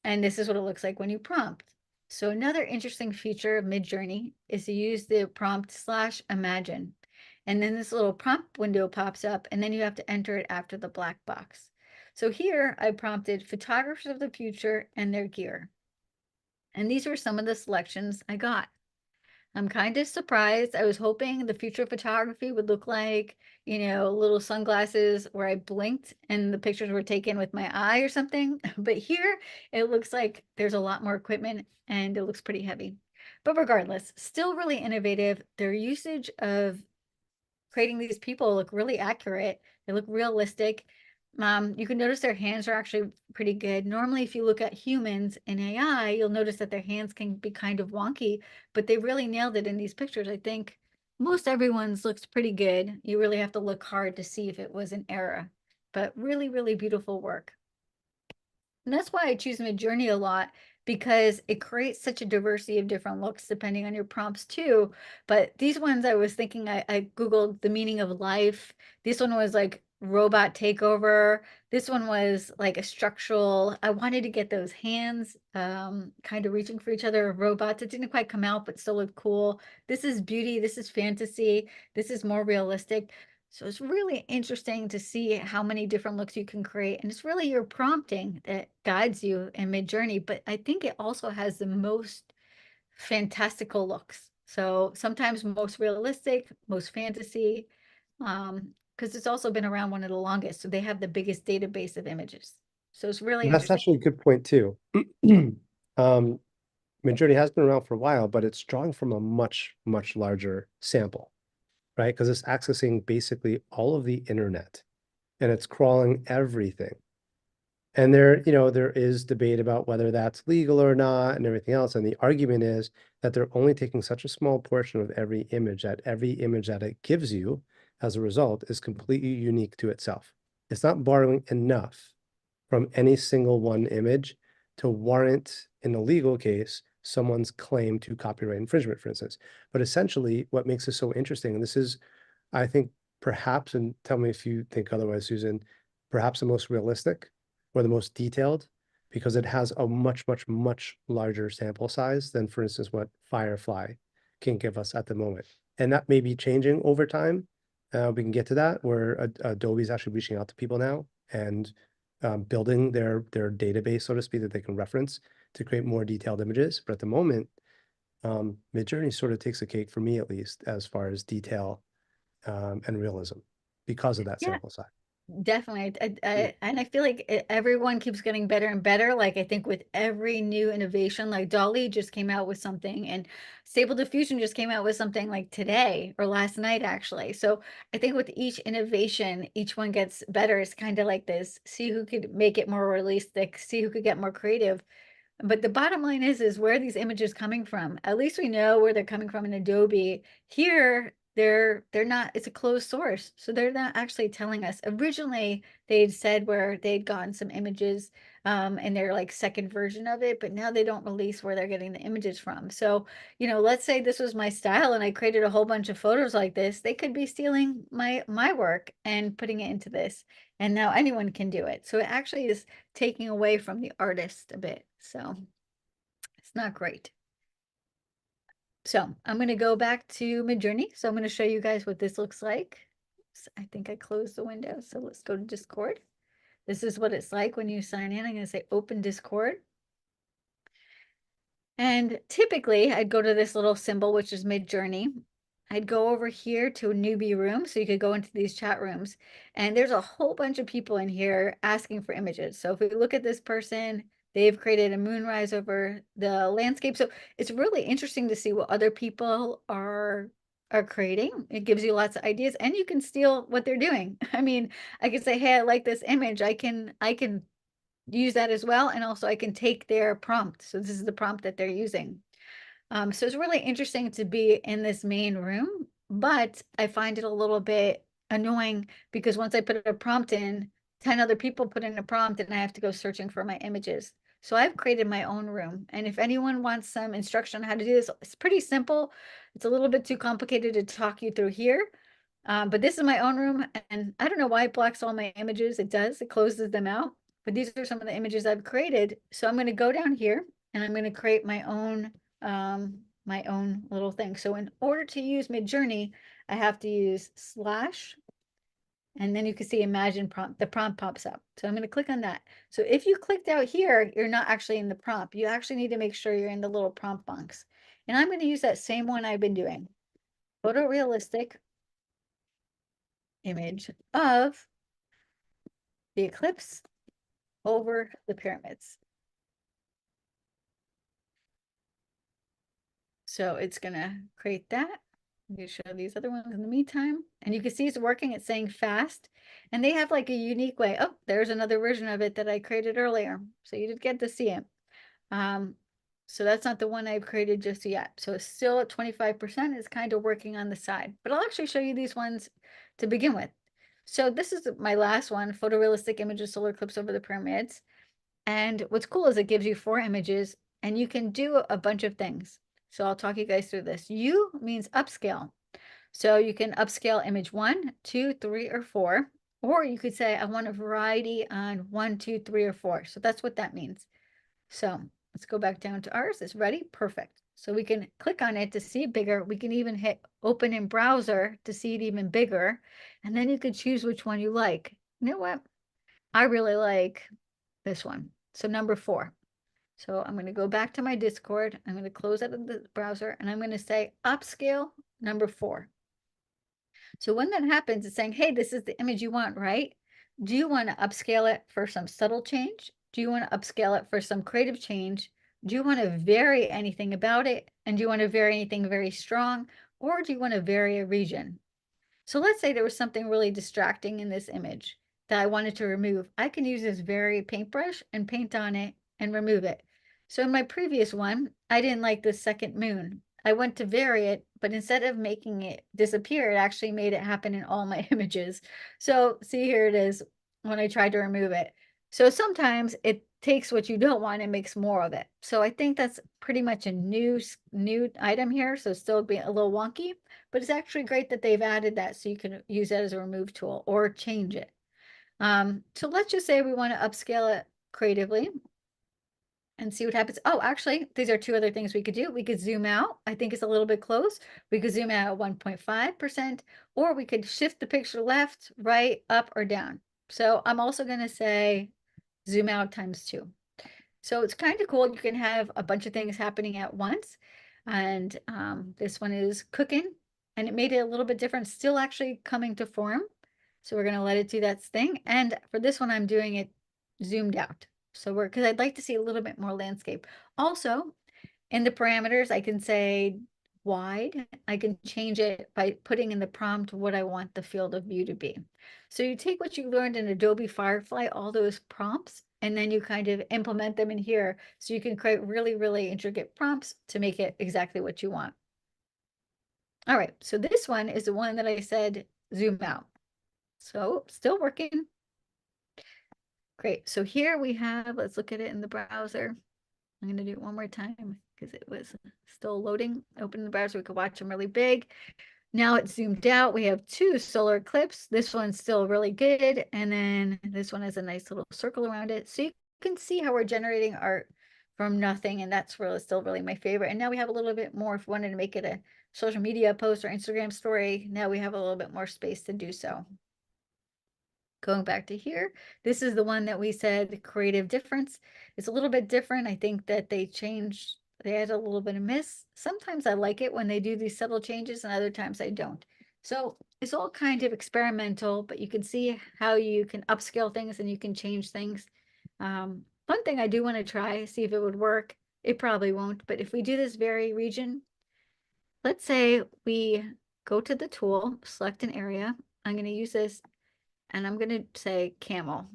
and this is what it looks like when you prompt. So another interesting feature of Midjourney is to use the prompt /imagine. And then this little prompt window pops up, and then you have to enter it after the black box. So here I prompted photographers of the future and their gear. And these were some of the selections I got. I'm kind of surprised. I was hoping the future photography would look like, you know, little sunglasses where I blinked and the pictures were taken with my eye or something. But here it looks like there's a lot more equipment and it looks pretty heavy. But regardless, still really innovative. Their usage of creating these people look really accurate. They look realistic. You can notice their hands are actually pretty good. Normally, if you look at humans in AI, you'll notice that their hands can be kind of wonky, but they really nailed it in these pictures. I think most everyone's looks pretty good. You really have to look hard to see if it was an error, but really, really beautiful work. And that's why I choose Midjourney a lot, because it creates such a diversity of different looks depending on your prompts too. But these ones I was thinking, I Googled the meaning of life. This one was like robot takeover. This one was like a structural. I wanted to get those hands kind of reaching for each other, robots. It didn't quite come out, but still looked cool. This is beauty. This is fantasy. This is more realistic. So it's really interesting to see how many different looks you can create. And it's really your prompting that guides you in Midjourney. But I think it also has the most fantastical looks. So sometimes most realistic, most fantasy, because it's also been around one of the longest. So they have the biggest database of images. So it's really That's interesting. actually a good point too. Midjourney has been around for a while, but it's drawing from a much, much larger sample, right? Because it's accessing basically all of the internet and it's crawling everything. And there, there is debate about whether that's legal or not and everything else. And the argument is that they're only taking such a small portion of every image that it gives you as a result is completely unique to itself. It's not borrowing enough from any single one image to warrant, in a legal case, someone's claim to copyright infringement, for instance. But essentially, what makes this so interesting, and this is, I think, perhaps, and tell me if you think otherwise, Susan, perhaps the most realistic or the most detailed, because it has a much, much, much larger sample size than, for instance, what Firefly can give us at the moment. And that may be changing over time. We can get to that, where Adobe's actually reaching out to people now and building their database, so to speak, that they can reference to create more detailed images. But at the moment, Midjourney sort of takes a cake for me, at least, as far as detail and realism because of that Yeah. sample size. Definitely. And I feel like everyone keeps getting better and better. Like I think with every new innovation, like Dolly just came out with something and Stable Diffusion just came out with something like today or last night, actually. So I think with each innovation, each one gets better. It's kind of like this, see who could make it more realistic, see who could get more creative. But the bottom line is where are these images coming from? At least we know where they're coming from in Adobe. Here, they're not, it's a closed source. So they're not actually telling us. Originally, they'd said where they'd gotten some images and they're like second version of it, but now they don't release where they're getting the images from. So, let's say this was my style and I created a whole bunch of photos like this. They could be stealing my work and putting it into this. And now anyone can do it. So it actually is taking away from the artist a bit. So it's not great. So I'm going to go back to Midjourney. So I'm going to show you guys what this looks like. So I think I closed the window. So let's go to Discord. This is what it's like when you sign in. I'm going to say open Discord. And typically I'd go to this little symbol, which is Midjourney. I'd go over here to a newbie room. So you could go into these chat rooms and there's a whole bunch of people in here asking for images. So if we look at this person, they've created a moonrise over the landscape. So it's really interesting to see what other people are creating. It gives you lots of ideas and you can steal what they're doing. I mean, I can say, hey, I like this image. I can use that as well. And also I can take their prompt. So this is the prompt that they're using. So it's really interesting to be in this main room, but I find it a little bit annoying because once I put a prompt in, 10 other people put in a prompt and I have to go searching for my images. So I've created my own room. And if anyone wants some instruction on how to do this, it's pretty simple. It's a little bit too complicated to talk you through here. But this is my own room and I don't know why it blocks all my images. It does, it closes them out. But these are some of the images I've created. So I'm going to go down here and I'm going to create my own little thing. So in order to use Midjourney, I have to use slash, and then you can see imagine prompt, the prompt pops up. So I'm going to click on that. So if you clicked out here, you're not actually in the prompt. You actually need to make sure you're in the little prompt box. And I'm going to use that same one I've been doing. Photorealistic image of the eclipse over the pyramids. So it's going to create that. I'm going to show these other ones in the meantime. And you can see it's working. It's saying fast. And they have like a unique way. Oh, there's another version of it that I created earlier. So you did get to see it. So that's not the one I've created just yet. So it's still at 25%. It's kind of working on the side. But I'll actually show you these ones to begin with. So this is my last one, photorealistic image of solar eclipse over the pyramids. And what's cool is it gives you 4 images and you can do a bunch of things. So I'll talk you guys through this. U means upscale. So you can upscale image 1, 2, 3, or 4. Or you could say, I want a variety on 1, 2, 3, or 4. So that's what that means. So let's go back down to ours. It's ready. Perfect. So we can click on it to see it bigger. We can even hit open in browser to see it even bigger. And then you can choose which one you like. You know what? I really like this one. So number 4. So I'm going to go back to my Discord. I'm going to close out of the browser and I'm going to say upscale number 4. So when that happens, it's saying, hey, this is the image you want, right? Do you want to upscale it for some subtle change? Do you want to upscale it for some creative change? Do you want to vary anything about it? And do you want to vary anything very strong? Or do you want to vary a region? So let's say there was something really distracting in this image that I wanted to remove. I can use this vary paintbrush and paint on it and remove it. So in my previous one, I didn't like the second moon. I went to vary it, but instead of making it disappear, it actually made it happen in all my images. So see, here it is when I tried to remove it. So sometimes it takes what you don't want and makes more of it. So I think that's pretty much a new item here. So still be a little wonky, but it's actually great that they've added that so you can use that as a remove tool or change it. So let's just say we want to upscale it creatively and see what happens. Oh, actually, these are 2 other things we could do. We could zoom out. I think it's a little bit close. We could zoom out at 1.5%, or we could shift the picture left, right, up, or down. So I'm also going to say zoom out times 2. So it's kind of cool. You can have a bunch of things happening at once. And this one is cooking, and it made it a little bit different, still actually coming to form. So we're going to let it do that thing. And for this one, I'm doing it zoomed out. So because I'd like to see a little bit more landscape. Also, in the parameters, I can say wide. I can change it by putting in the prompt what I want the field of view to be. So you take what you learned in Adobe Firefly, all those prompts, and then you kind of implement them in here. So you can create really, really intricate prompts to make it exactly what you want. All right, so this one is the one that I said zoom out. So still working. Great. So here we have, let's look at it in the browser. I'm going to do it one more time because it was still loading. Open the browser, we could watch them really big. Now it's zoomed out. We have 2 solar eclipse. This one's still really good. And then this one has a nice little circle around it. So you can see how we're generating art from nothing. And that's really still really my favorite. And now we have a little bit more if we wanted to make it a social media post or Instagram story. Now we have a little bit more space to do so. Going back to here, this is the one that we said creative difference. It's a little bit different. I think that they add a little bit of miss. Sometimes I like it when they do these subtle changes and other times I don't. So it's all kind of experimental, but you can see how you can upscale things and you can change things. One thing I do want to try, see if it would work. It probably won't, but if we do this vary region, let's say we go to the tool, select an area. I'm going to use this and I'm going to say camel.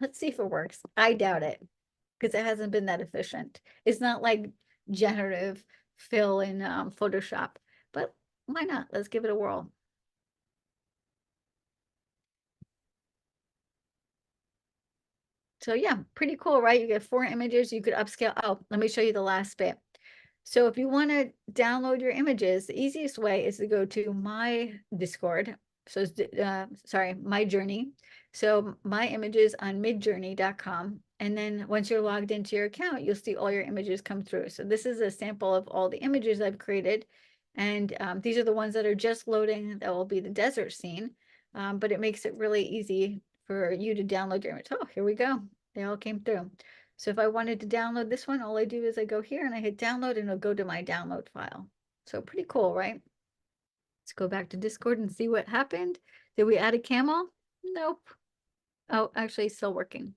Let's see if it works. I doubt it because it hasn't been that efficient. It's not like generative fill in Photoshop, but why not? Let's give it a whirl. So yeah, pretty cool, right? You get 4 images, you could upscale. Oh, let me show you the last bit. So if you want to download your images, the easiest way is to go to my Discord. So sorry, Midjourney. So my images on midjourney.com. And then once you're logged into your account, you'll see all your images come through. So this is a sample of all the images I've created. And these are the ones that are just loading. That will be the desert scene. But it makes it really easy for you to download your image. Oh, here we go. They all came through. So if I wanted to download this one, all I do is I go here and I hit download and it'll go to my download file. So pretty cool, right? Let's go back to Discord and see what happened. Did we add a camel? Nope. Oh, actually it's still working.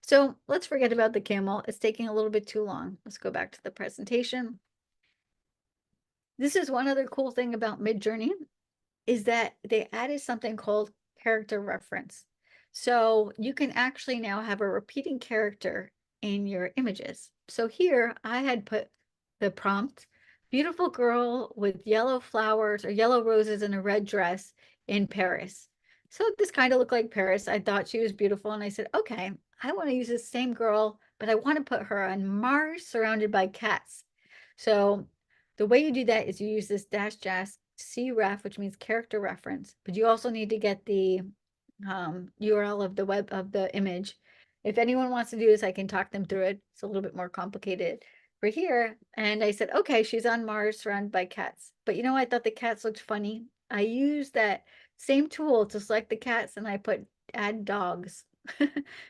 So let's forget about the camel. It's taking a little bit too long. Let's go back to the presentation. This is one other cool thing about Midjourney is that they added something called character reference. So you can actually now have a repeating character in your images. So here I had put the prompt, beautiful girl with yellow flowers or yellow roses in a red dress in Paris. So this kind of looked like Paris. I thought she was beautiful. And I said, okay, I want to use the same girl, but I want to put her on Mars surrounded by cats. So the way you do that is you use this -- cref, which means character reference, but you also need to get the URL of the image. If anyone wants to do this, I can talk them through it. It's a little bit more complicated for here. And I said, okay, she's on Mars surrounded by cats. But you know, I thought the cats looked funny. I used that same tool to select the cats and I put add dogs.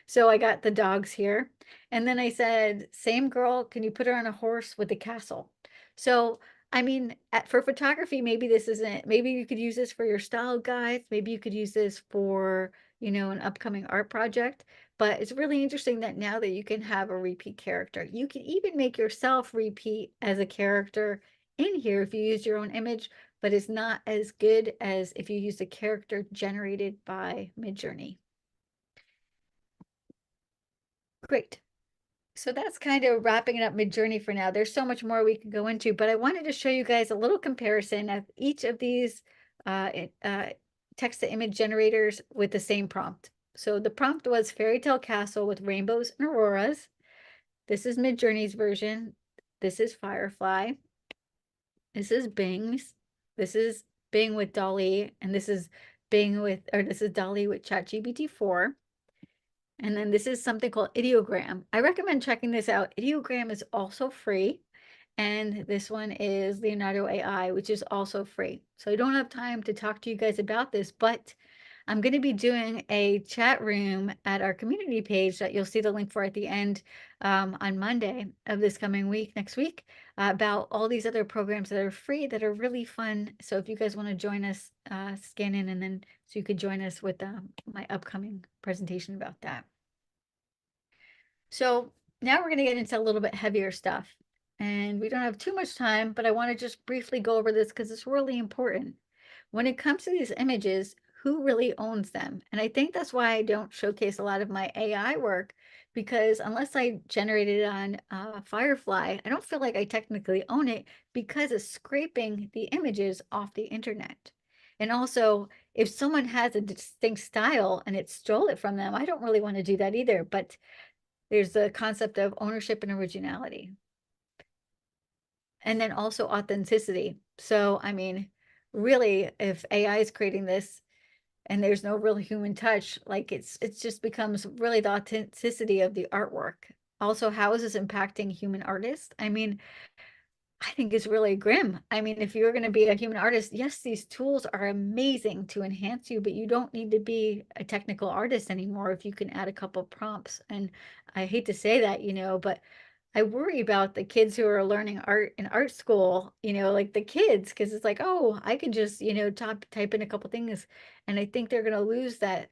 So I got the dogs here. And then I said, same girl, can you put her on a horse with a castle? So, I mean, for photography, maybe this isn't, maybe you could use this for your style guides. Maybe you could use this for, you know, an upcoming art project. But it's really interesting that now that you can have a repeat character, you can even make yourself repeat as a character in here if you use your own image, but it's not as good as if you use a character generated by Midjourney. Great. So that's kind of wrapping it up Midjourney for now. There's so much more we could go into, but I wanted to show you guys a little comparison of each of these text to image generators with the same prompt. So the prompt was fairy tale castle with rainbows and auroras. This is Midjourney's version. This is Firefly. This is Bing's. This is Bing with Dolly, and this is Bing with, or this is Dolly with ChatGPT 4. And then this is something called Ideogram. I recommend checking this out. Ideogram is also free. And this one is Leonardo AI, which is also free. So I don't have time to talk to you guys about this, but I'm going to be doing a chat room at our community page that you'll see the link for at the end on Monday of this coming week, next week, about all these other programs that are free that are really fun. So if you guys want to join us, scan in, and then so you could join us with my upcoming presentation about that. So now we're going to get into a little bit heavier stuff. And we don't have too much time, but I want to just briefly go over this because it's really important. When it comes to these images, who really owns them? And I think that's why I don't showcase a lot of my AI work, because unless I generated it on Firefly, I don't feel like I technically own it because it's scraping the images off the internet. And also, if someone has a distinct style and it stole it from them, I don't really want to do that either. But there's the concept of ownership and originality. And then also authenticity. So, I mean, really, if AI is creating this and there's no real human touch, like it just becomes really the authenticity of the artwork. Also, how is this impacting human artists? I mean, I think it's really grim. I mean, if you're going to be a human artist, yes, these tools are amazing to enhance you, but you don't need to be a technical artist anymore if you can add a couple prompts. And I hate to say that, you know, but I worry about the kids who are learning art in art school, you know, like the kids, because it's like, oh, I can just, you know, type in a couple things. And I think they're going to lose that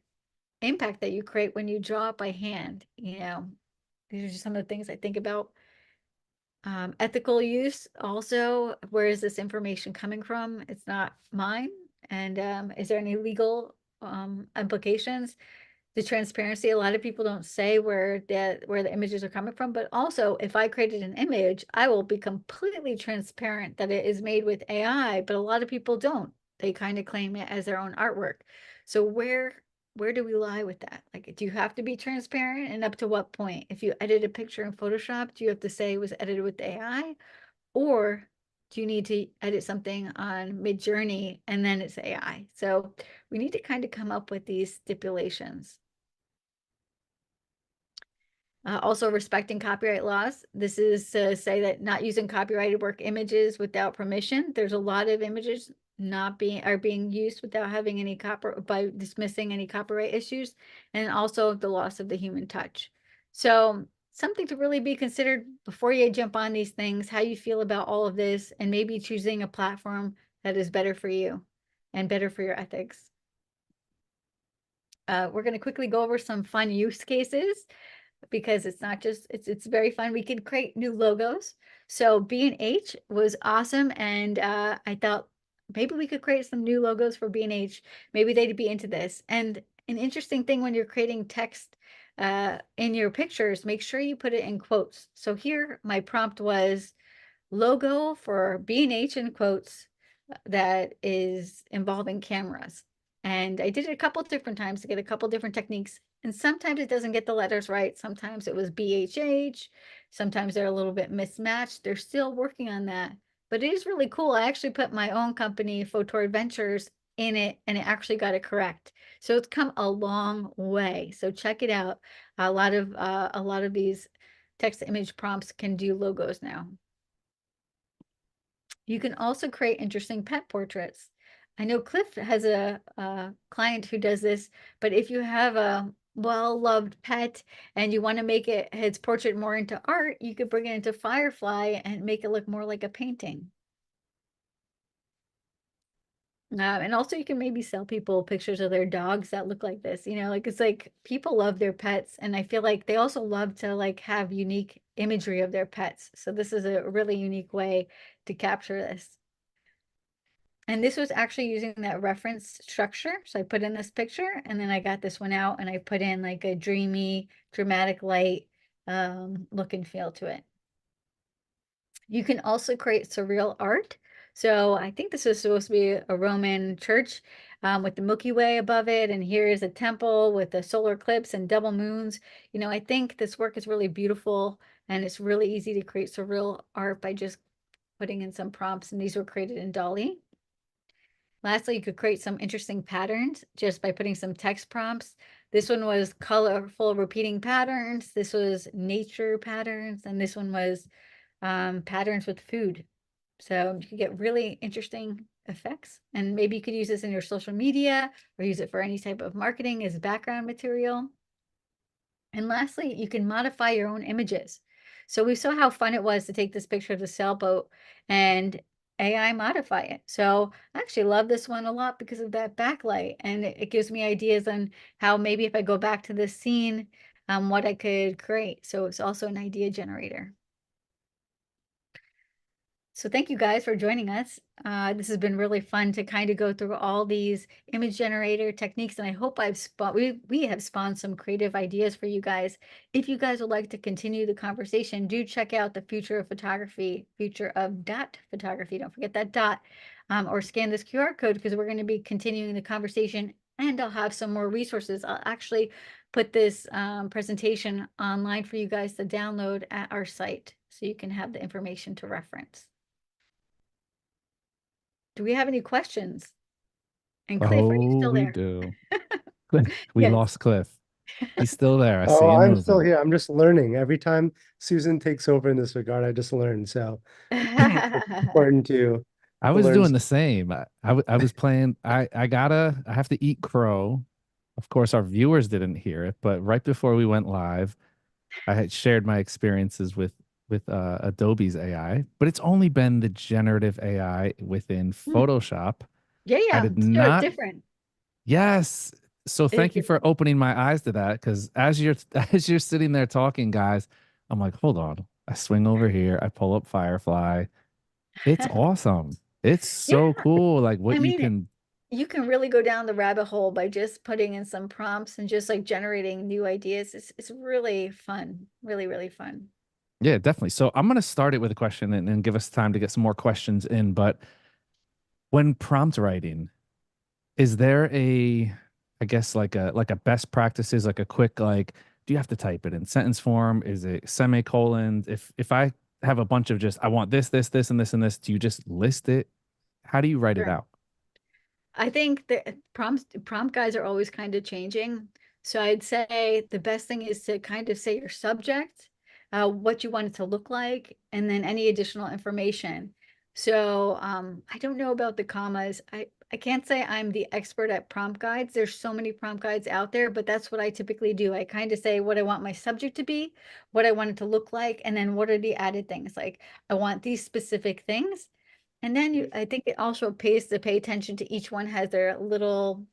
impact that you create when you draw it by hand. You know, these are just some of the things I think about. Ethical use also, where is this information coming from? It's not mine. And is there any legal implications? The transparency, a lot of people don't say where the images are coming from, but also if I created an image, I will be completely transparent that it is made with AI, but a lot of people don't. They kind of claim it as their own artwork. So where do we lie with that? Like, do you have to be transparent, and up to what point? If you edit a picture in Photoshop, do you have to say it was edited with AI? Or do you need to edit something on Midjourney and then it's AI? So we need to kind of come up with these stipulations. Also respecting copyright laws. This is to say that not using copyrighted work images without permission. There's a lot of images are being used without having any by dismissing any copyright issues, and also the loss of the human touch. So something to really be considered before you jump on these things, how you feel about all of this, and maybe choosing a platform that is better for you and better for your ethics. We're going to quickly go over some fun use cases, because it's not just, it's very fun. We can create new logos. So B&H was awesome. And I thought maybe we could create some new logos for B&H. Maybe they'd be into this. And an interesting thing when you're creating text in your pictures, make sure you put it in quotes. So here my prompt was logo for B&H in quotes that is involving cameras. And I did it a couple different times to get a couple different techniques. And sometimes it doesn't get the letters right. Sometimes it was BHH. Sometimes they're a little bit mismatched. They're still working on that. But it is really cool. I actually put my own company, Photor Adventures, in it, and it actually got it correct. So it's come a long way. So check it out. A lot of these text to image prompts can do logos now. You can also create interesting pet portraits. I know Cliff has a client who does this, but if you have well-loved pet and you want to make it his portrait more into art, you could bring it into Firefly and make it look more like a painting. And also you can maybe sell people pictures of their dogs that look like this, you know, like it's like people love their pets and I feel like they also love to like have unique imagery of their pets. So this is a really unique way to capture this. And this was actually using that reference structure. So I put in this picture and then I got this one out and I put in like a dreamy, dramatic light look and feel to it. You can also create surreal art. So I think this is supposed to be a Roman church with the Milky Way above it. And here is a temple with the solar eclipse and double moons. You know, I think this work is really beautiful and it's really easy to create surreal art by just putting in some prompts. And these were created in Dolly. Lastly, you could create some interesting patterns just by putting some text prompts. This one was colorful repeating patterns. This was nature patterns. And this one was patterns with food. So you could get really interesting effects. And maybe you could use this in your social media or use it for any type of marketing as background material. And lastly, you can modify your own images. So we saw how fun it was to take this picture of the sailboat and AI modify it. So I actually love this one a lot because of that backlight. And it gives me ideas on how maybe if I go back to this scene, what I could create. So it's also an idea generator. So thank you guys for joining us. This has been really fun to kind of go through all these image generator techniques, and I hope we have spawned some creative ideas for you guys. If you guys would like to continue the conversation, do check out the future of photography, future of dot photography. Don't forget that dot, or scan this QR code because we're going to be continuing the conversation, and I'll have some more resources. I'll actually put this presentation online for you guys to download at our site so you can have the information to reference. Do we have any questions? And Cliff, are you Oh, still we there? do. Cliff, we Yes. lost Cliff. He's still there. I see Oh, him I'm still moving. here. I'm just learning. Every time Susan takes over in this regard, I just learn. So it's important I to was learn. doing the same. I was playing. I have to eat crow. Of course, our viewers didn't hear it, but right before we went live, I had shared my experiences with Adobe's AI, but it's only been the generative AI within Hmm. Photoshop. Yeah, I yeah. did Sure, it's not. different. Yes. So It is thank you for different. opening my eyes to that. Because as you're as you're sitting there talking, guys, I'm like, hold on. I swing over here. I pull up Firefly. It's awesome. It's Yeah, so cool. Like I what you mean, can. you can really go down the rabbit hole by just putting in some prompts and just like generating new ideas. It's really fun. Really, really fun. Yeah, definitely. So I'm gonna start it with a question and give us time to get some more questions in. But when prompt writing, is there a, I guess like a best practices, like a quick like, do you have to type it in sentence form? Is it semicolons? If I have a bunch of just I want this, and this, and this, do you just list it? How do you write it Sure. out? I think the prompt guides are always kind of changing. So I'd say the best thing is to kind of say your subject, what you want it to look like, and then any additional information. So I don't know about the commas. I can't say I'm the expert at prompt guides. There's so many prompt guides out there, but that's what I typically do. I kind of say what I want my subject to be, what I want it to look like, and then what are the added things. Like I want these specific things. And then I think it also pays to pay attention to each one has their little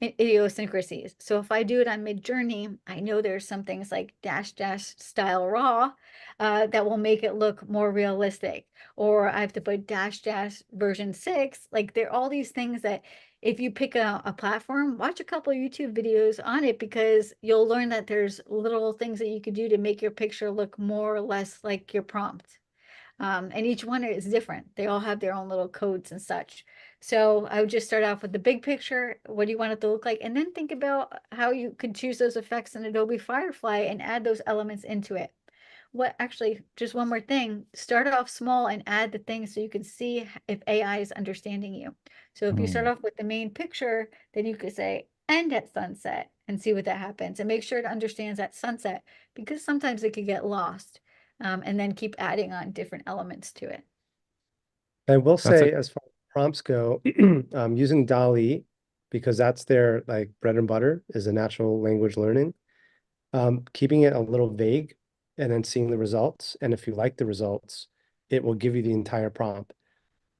idiosyncrasies. So if I do it on Midjourney, I know there's some things like dash dash style raw that will make it look more realistic. Or I have to put dash dash version 6. Like there are all these things that if you pick a platform, watch a couple YouTube videos on it because you'll learn that there's little things that you could do to make your picture look more or less like your prompt. And each one is different. They all have their own little codes and such. So I would just start off with the big picture. What do you want it to look like? And then think about how you could choose those effects in Adobe Firefly and add those elements into it. What actually, just one more thing, start off small and add the things so you can see if AI is understanding you. So if you start Mm, off with the main picture, then you could say, end at sunset and see what that happens. And make sure it understands that sunset because sometimes it could get lost and then keep adding on different elements to it. And we'll that's say, it. as far as prompts go, using Dali, because that's their like bread and butter is a natural language learning. Keeping it a little vague and then seeing the results. And if you like the results, it will give you the entire prompt.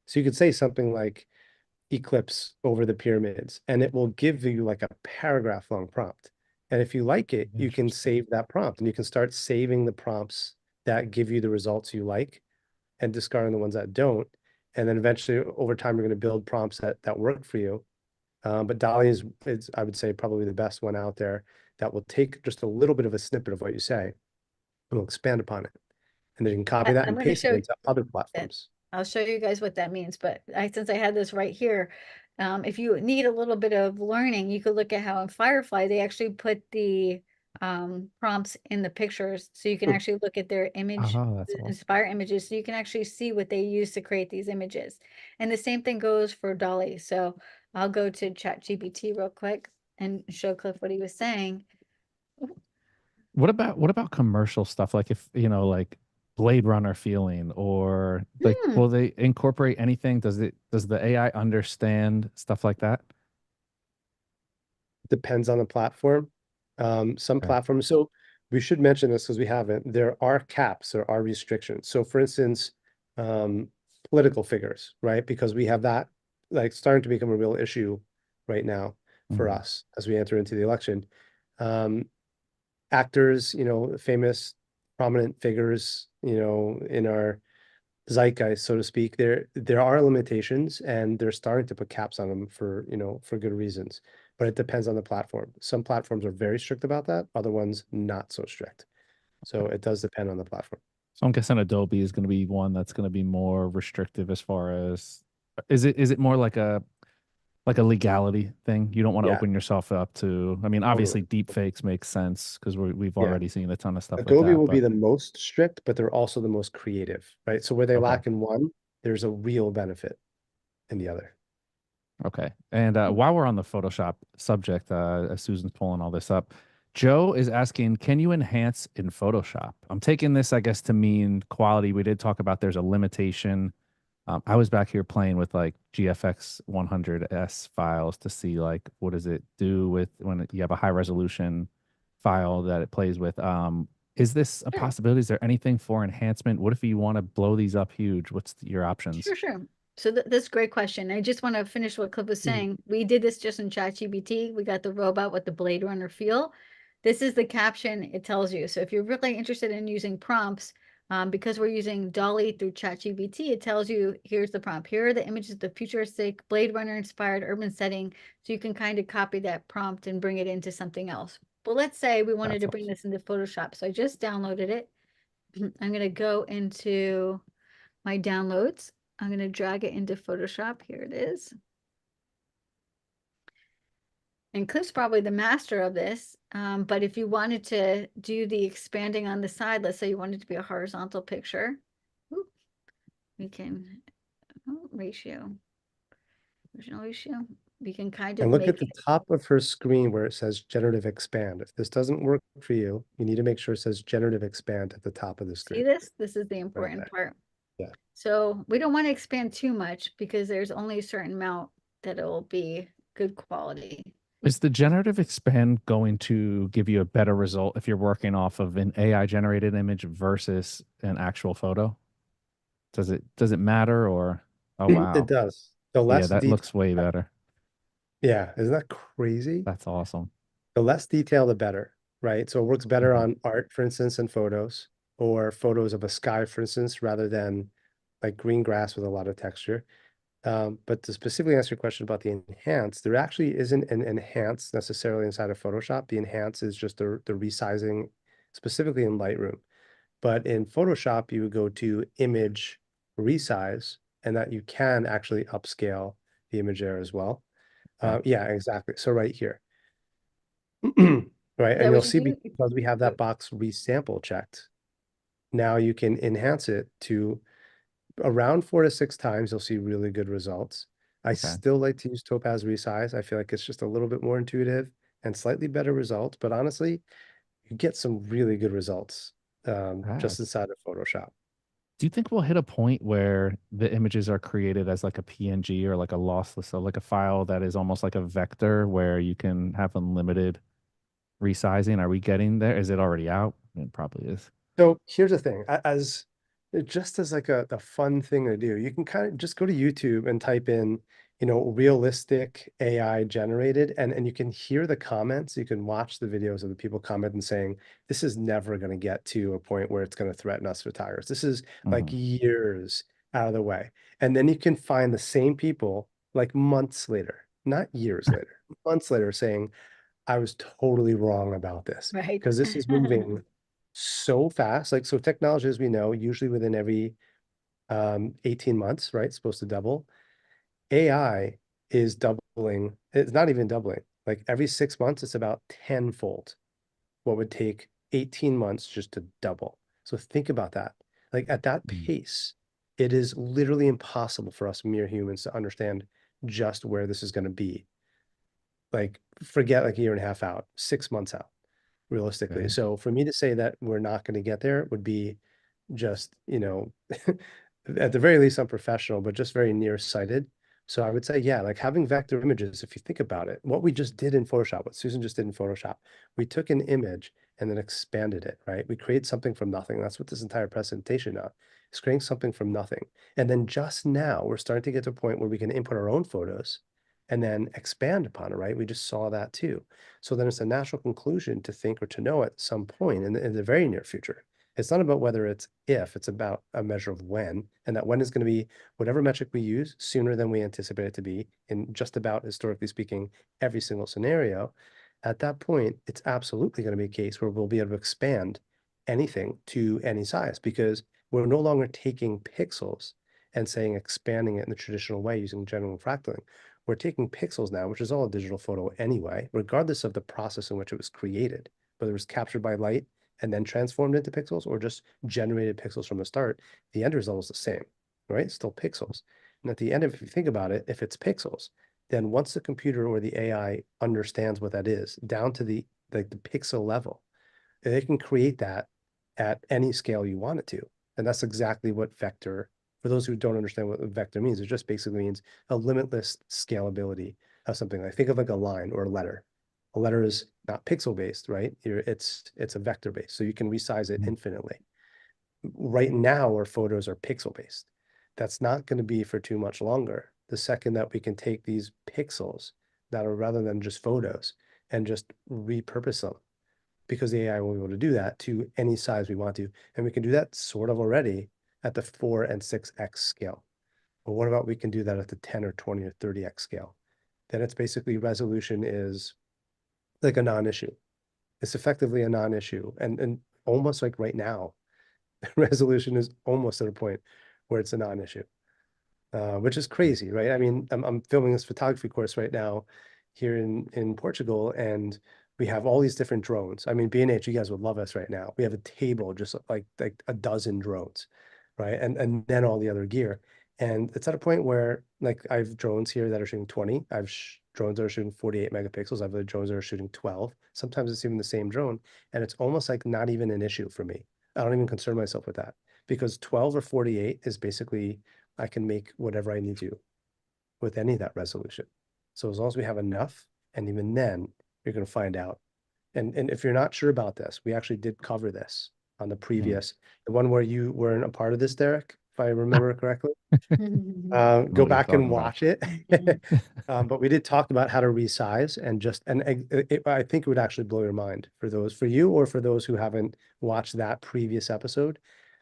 So you could say something like eclipse over the pyramids, and it will give you like a paragraph long prompt. And if you like it, you can Interesting. save that prompt and you can start saving the prompts that give you the results you like and discarding the ones that don't. And then eventually over time, you're going to build prompts that work for you. But Dolly is, I would say, probably the best one out there that will take just a little bit of a snippet of what you say and will expand upon it. And then you can copy that I'm and going to paste it show into other that. platforms. I'll show you guys what that means, but since I had this right here, if you need a little bit of learning, you could look at how in Firefly, they actually put the prompts in the pictures. So you can Hmm. actually look at their image, Oh, that's the awesome. inspire images. So you can actually see what they use to create these images. And the same thing goes for Dolly. So I'll go to ChatGPT real quick and show Cliff what he was saying. What about commercial stuff? Like if, like Blade Runner feeling or like, Hmm. will they incorporate anything? Does the AI understand stuff like that? Depends on the platform. Some Okay. platforms, so we should mention this because we haven't, there are caps, there are restrictions. So for instance, political figures, right? Because we have that like starting to become a real issue right now for Mhm. us as we enter into the election. Actors, famous, prominent figures, in our zeitgeist, so to speak, there are limitations and they're starting to put caps on them for good reasons. But it depends on the platform. Some platforms are very strict about that, other ones not so strict. So it does depend on the platform. So I'm guessing Adobe is going to be one that's going to be more restrictive as far as is it more like a legality thing? You don't want to Yeah, open yourself up to, I mean, obviously totally. deep fakes make sense because we've Yeah. already seen a ton of stuff with Adobe that, will be but the most strict, but they're also the most creative, right? So where they okay. lack in one, there's a real benefit in the other. Okay. And while we're on the Photoshop subject, as Susan's pulling all this up, Joe is asking, can you enhance in Photoshop? I'm taking this, I guess, to mean quality. We did talk about there's a limitation. I was back here playing with like GFX 100S files to see like what does it do with when you have a high resolution file that it plays with. Is this a Sure. possibility? Is there anything for enhancement? What if you want to blow these up huge? What's your options? Sure, sure. So that's a great question. I just want to finish what Cliff was Mhm. saying. We did this just in ChatGPT. We got the robot with the Blade Runner feel. This is the caption it tells you. So if you're really interested in using prompts, because we're using Dolly through ChatGPT, it tells you here's the prompt. Here are the images of the futuristic Blade Runner inspired urban setting. So you can kind of copy that prompt and bring it into something else. But let's say we wanted That's to bring awesome. this into Photoshop. So I just downloaded it. I'm going to go into my downloads. I'm going to drag it into Photoshop. Here it is. And Cliff's probably the master of this. But if you wanted to do the expanding on the side, let's say you wanted to be a horizontal picture, we can, ratio, original ratio, we can kind And of look at make the it. top of her screen where it says generative expand. If this doesn't work for you, you need to make sure it says generative expand at the top of the See screen, this? This is the right important there. part. Yeah. So we don't want to expand too much because there's only a certain amount that it will be good quality. Is the generative expand going to give you a better result if you're working off of an AI generated image versus an actual photo? Does it matter or oh It wow. does. The Yeah, less that detail. looks way better. Yeah, isn't that crazy? That's awesome. The less detail, the better, right? So it works better Mhm. on art, for instance, and photos, or photos of a sky, for instance, rather than like green grass with a lot of texture. But to specifically answer your question about the enhance, there actually isn't an enhance necessarily inside of Photoshop. The enhance is just the resizing, specifically in Lightroom. But in Photoshop, you would go to image resize, and that you can actually upscale the image there as well. Okay. Yeah, exactly. So right here. Right, Is and that you'll what you see do? because we have that box resample checked, now you can enhance it to around 4 to 6 times, you'll see really good results. I Okay. still like to use Topaz Resize. I feel like it's just a little bit more intuitive and slightly better results, but honestly, you get some really good results Ah. just inside of Photoshop. Do you think we'll hit a point where the images are created as like a PNG or like a lossless, so like a file that is almost like a vector where you can have unlimited resizing? Are we getting there? Is it already out? It probably is. So here's the thing, as just as like a fun thing to do, you can kind of just go to YouTube and type in, realistic AI generated, and you can hear the comments. You can watch the videos of the people commenting saying, this is never going to get to a point where it's going to threaten us photographers. This is like Mhm. years out of the way. And then you can find the same people like months later, not years later, months later saying, I was totally wrong about this Right. because this is moving so fast. Like, so technology, as we know, usually within every 18 months, right? It's supposed to double. AI is doubling. It's not even doubling. Like every 6 months, it's about tenfold what would take 18 months just to double. So think about that. Like at that Mm. pace, it is literally impossible for us mere humans to understand just where this is going to be. Like forget like a year and a half out, 6 months out, realistically. Right. So for me to say that we're not going to get there would be just, at the very least unprofessional, but just very nearsighted. So I would say, yeah, like having vector images, if you think about it, what we just did in Photoshop, what Susan just did in Photoshop, we took an image and then expanded it, right? We create something from nothing. That's what this entire presentation of is, creating something from nothing. And then just now we're starting to get to a point where we can input our own photos and then expand upon it, right? We just saw that too. So then it's a natural conclusion to think or to know at some point in the very near future. It's not about whether it's if, it's about a measure of when, and that when is going to be whatever metric we use sooner than we anticipate it to be in just about, historically speaking, every single scenario. At that point, it's absolutely going to be a case where we'll be able to expand anything to any size because we're no longer taking pixels and saying expanding it in the traditional way using general fractaling. We're taking pixels now, which is all a digital photo anyway, regardless of the process in which it was created, whether it was captured by light and then transformed into pixels or just generated pixels from the start, the end result is the same, right? Still pixels. And at the end, if you think about it, if it's pixels, then once the computer or the AI understands what that is, down to the pixel level, they can create that at any scale you want it to. And that's exactly what vector, for those who don't understand what vector means, it just basically means a limitless scalability of something. Like think of like a line or a letter. A letter is not pixel based, right? It's a vector based, so you can resize it Mm. infinitely. Right now, our photos are pixel based. That's not going to be for too much longer. The second that we can take these pixels that are rather than just photos and just repurpose them, because the AI will be able to do that to any size we want to. And we can do that sort of already at the 4 and 6x scale. But what about we can do that at the 10 or 20 or 30x scale? Then it's basically resolution is like a non-issue. It's effectively a non-issue. And almost like right now, resolution is almost at a point where it's a non-issue, which is crazy, right? I mean, I'm filming this photography course right now here in Portugal, and we have all these different drones. I mean, B&H, you guys would love us right now. We have a table, just like a dozen drones, right? And then all the other gear. And it's at a point where like I have drones here that are shooting 20. I have drones that are shooting 48 megapixels. I have other drones that are shooting 12. Sometimes it's even the same drone. And it's almost like not even an issue for me. I don't even concern myself with that because 12 or 48 is basically, I can make whatever I need to with any of that resolution. So as long as we have enough, and even then you're going to find out. And if you're not sure about this, we actually did cover this on the previous, the one where you weren't a part of this, Derek, if I remember correctly. Know Go what you're back and talking about. watch it. But we did talk about how to resize and just, and I think it would actually blow your mind for you or for those who haven't watched that previous episode.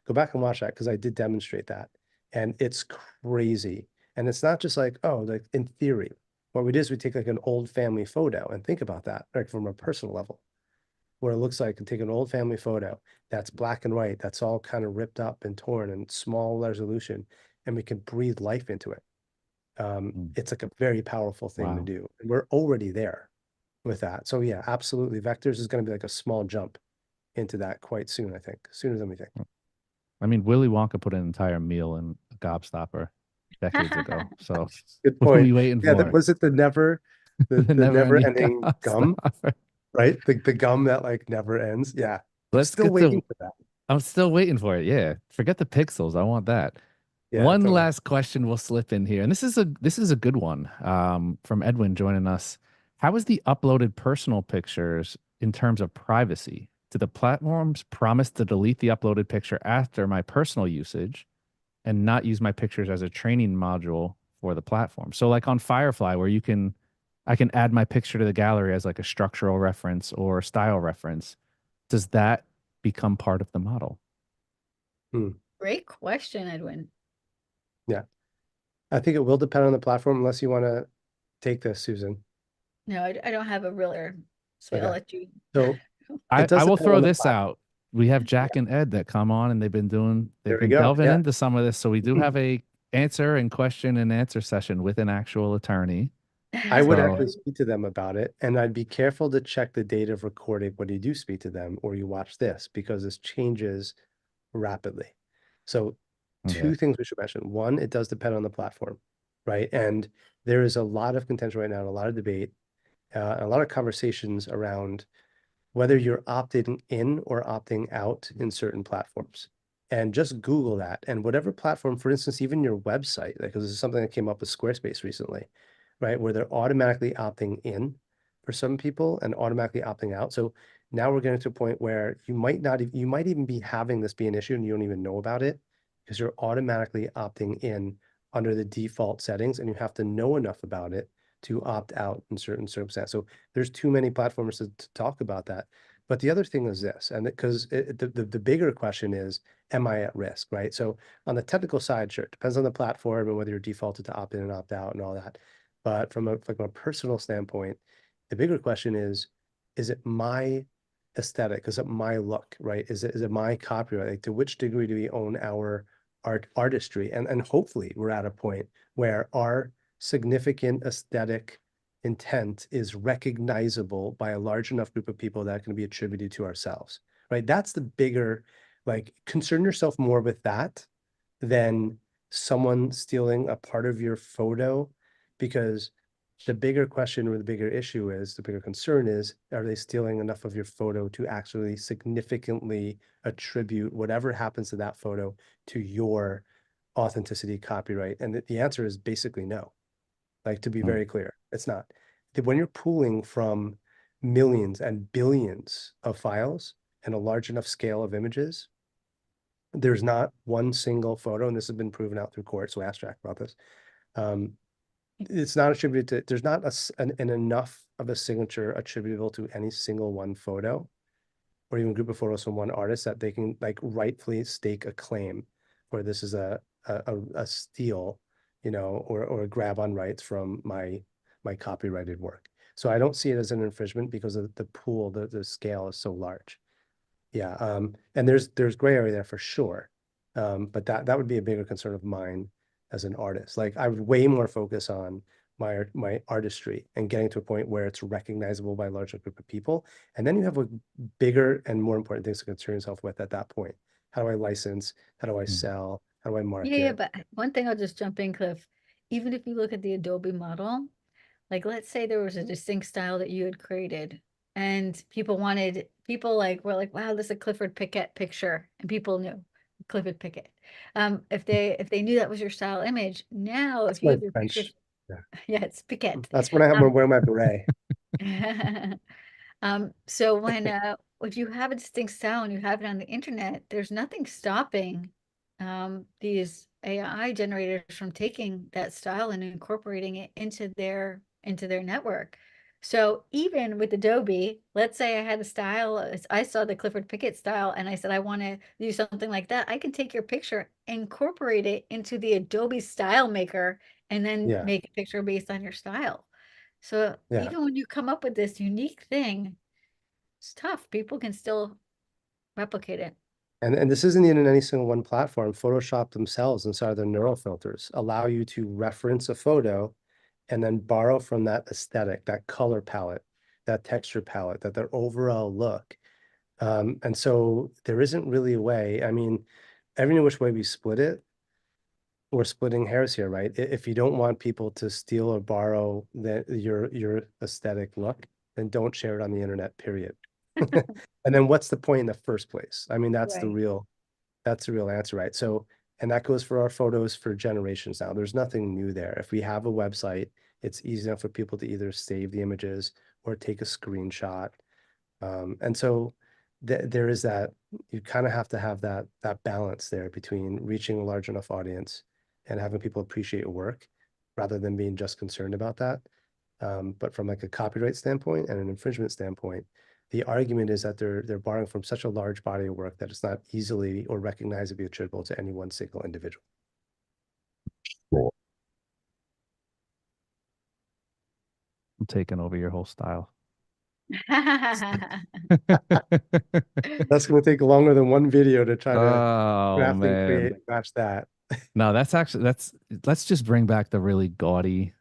Go back and watch that because I did demonstrate that. And it's crazy. And it's not just like, oh, like in theory, what we do is we take like an old family photo and think about that, like from a personal level, what it looks like and take an old family photo that's black and white, that's all kind of ripped up and torn and small resolution, and we can breathe life into it. Mm. It's like a very powerful thing to Wow. do. And we're already there with that. So yeah, absolutely. Vectors is going to be like a small jump into that quite soon, I think, sooner than we think. I mean, Willy Wonka put an entire meal in a gobstopper decades ago. So Good what are we point. waiting Yeah, for? was it the The never never-ending ending gum, gobstopper. right? The gum that like never ends. Yeah. I'm Let's still get waiting to. for that. I'm still waiting for it. Yeah. Forget the pixels. I want that. Yeah, One totally. last question will slip in here, and this is a good one. From Edwin joining us. How is the uploaded personal pictures in terms of privacy? Do the platforms promise to delete the uploaded picture after my personal usage and not use my pictures as a training module for the platform? So like on Firefly, where I can add my picture to the gallery as like a structural reference or style reference. Does that become part of the model? Great question, Edwin. Yeah. I think it will depend on the platform, unless you want to take this, Susan. No, I don't have a realer, so I'll Okay. let you. So I it does will depend throw on the this platform. out. We have Jack and Ed that come on and they've There we been go. delving Yeah. into some of this. So we do have a answer and question and answer session with an actual attorney. I would So- actually speak to them about it, and I'd be careful to check the date of recording when you do speak to them or you watch this, because this changes rapidly. So Okay. two things we should mention. One, it does depend on the platform, right? And there is a lot of contention right now, and a lot of debate, a lot of conversations around whether you're opting in or opting out in certain platforms. And just Google that, and whatever platform, for instance, even your website, because this is something that came up with Squarespace recently, right? Where they're automatically opting in for some people and automatically opting out. So now we're getting to a point where you might not, you might even be having this be an issue and you don't even know about it, because you're automatically opting in under the default settings, and you have to know enough about it to opt out in certain circumstances. So there's too many platforms to talk about that. But the other thing is this, and because the bigger question is, am I at risk, right? So on the technical side, sure, it depends on the platform and whether you're defaulted to opt in and opt out and all that. But from a personal standpoint, the bigger question is it my aesthetic? Is it my look, right? Is it my copyright? Like, to which degree do we own our artistry? And hopefully we're at a point where our significant aesthetic intent is recognizable by a large enough group of people that can be attributed to ourselves, right? That's the bigger, like, concern yourself more with that than someone stealing a part of your photo, because the bigger question, or the bigger issue is, the bigger concern is, are they stealing enough of your photo to actually significantly attribute whatever happens to that photo to your authenticity, copyright? And the answer is basically no. Like, to be very clear, it's not. When you're pooling from millions and billions of files and a large enough scale of images, there's not one single photo, and this has been proven out through court, so ask Jack about this. It's not attributed to, there's not an enough of a signature attributable to any single one photo or even group of photos from one artist that they can, like, rightfully stake a claim where this is a steal, you know, or a grab on rights from my copyrighted work. So I don't see it as an infringement because of the pool, the scale is so large. Yeah, and there's gray area there for sure. But that would be a bigger concern of mine as an artist. Like, I would way more focus on my artistry and getting to a point where it's recognizable by a larger group of people. And then you have a bigger and more important things to concern yourself with at that point. How do I license? How do I sell? How do I market? Yeah, but one thing I'll just jump in, Cliff. Even if you look at the Adobe model, like, let's say there was a distinct style that you had created, and people were like, wow, this is a Clifford Pickett picture, and people knew Clifford Pickett. If they knew that was your style image, now That's if you my have your French. pictures, Yeah. yeah, it's Pickett. That's when I'm wearing my beret. So when if you have a distinct style and you have it on the internet, there's nothing stopping these AI generators from taking that style and incorporating it into their network. So even with Adobe, let's say I had a style, I saw the Clifford Pickett style, and I said I want to do something like that. I can take your picture, incorporate it into the Adobe style maker, and then Yeah. make a picture based on your style. So Yeah. even when you come up with this unique thing, it's tough. People can still replicate it. And this isn't even any single one platform. Photoshop themselves, inside of their neural filters, allow you to reference a photo and then borrow from that aesthetic, that color palette, that texture palette, that their overall look. And so there isn't really a way. I mean, every which way we split it, we're splitting hairs here, right? If you don't want people to steal or borrow your aesthetic look, then don't share it on the internet, period. And then what's the point in the first place? I mean, that's the Right. real answer, right? So, and that goes for our photos for generations now. There's nothing new there. If we have a website, it's easy enough for people to either save the images or take a screenshot And so there is that, you kind of have to have that balance there between reaching a large enough audience and having people appreciate your work rather than being just concerned about that. But from like a copyright standpoint and an infringement standpoint, the argument is that they're borrowing from such a large body of work that it's not easily or recognizably attributable to any one single individual. Cool. I'm taking over your whole style. That's going to take longer than one video to try to Oh craft and create man. and match that. No, let's just bring back the really gaudy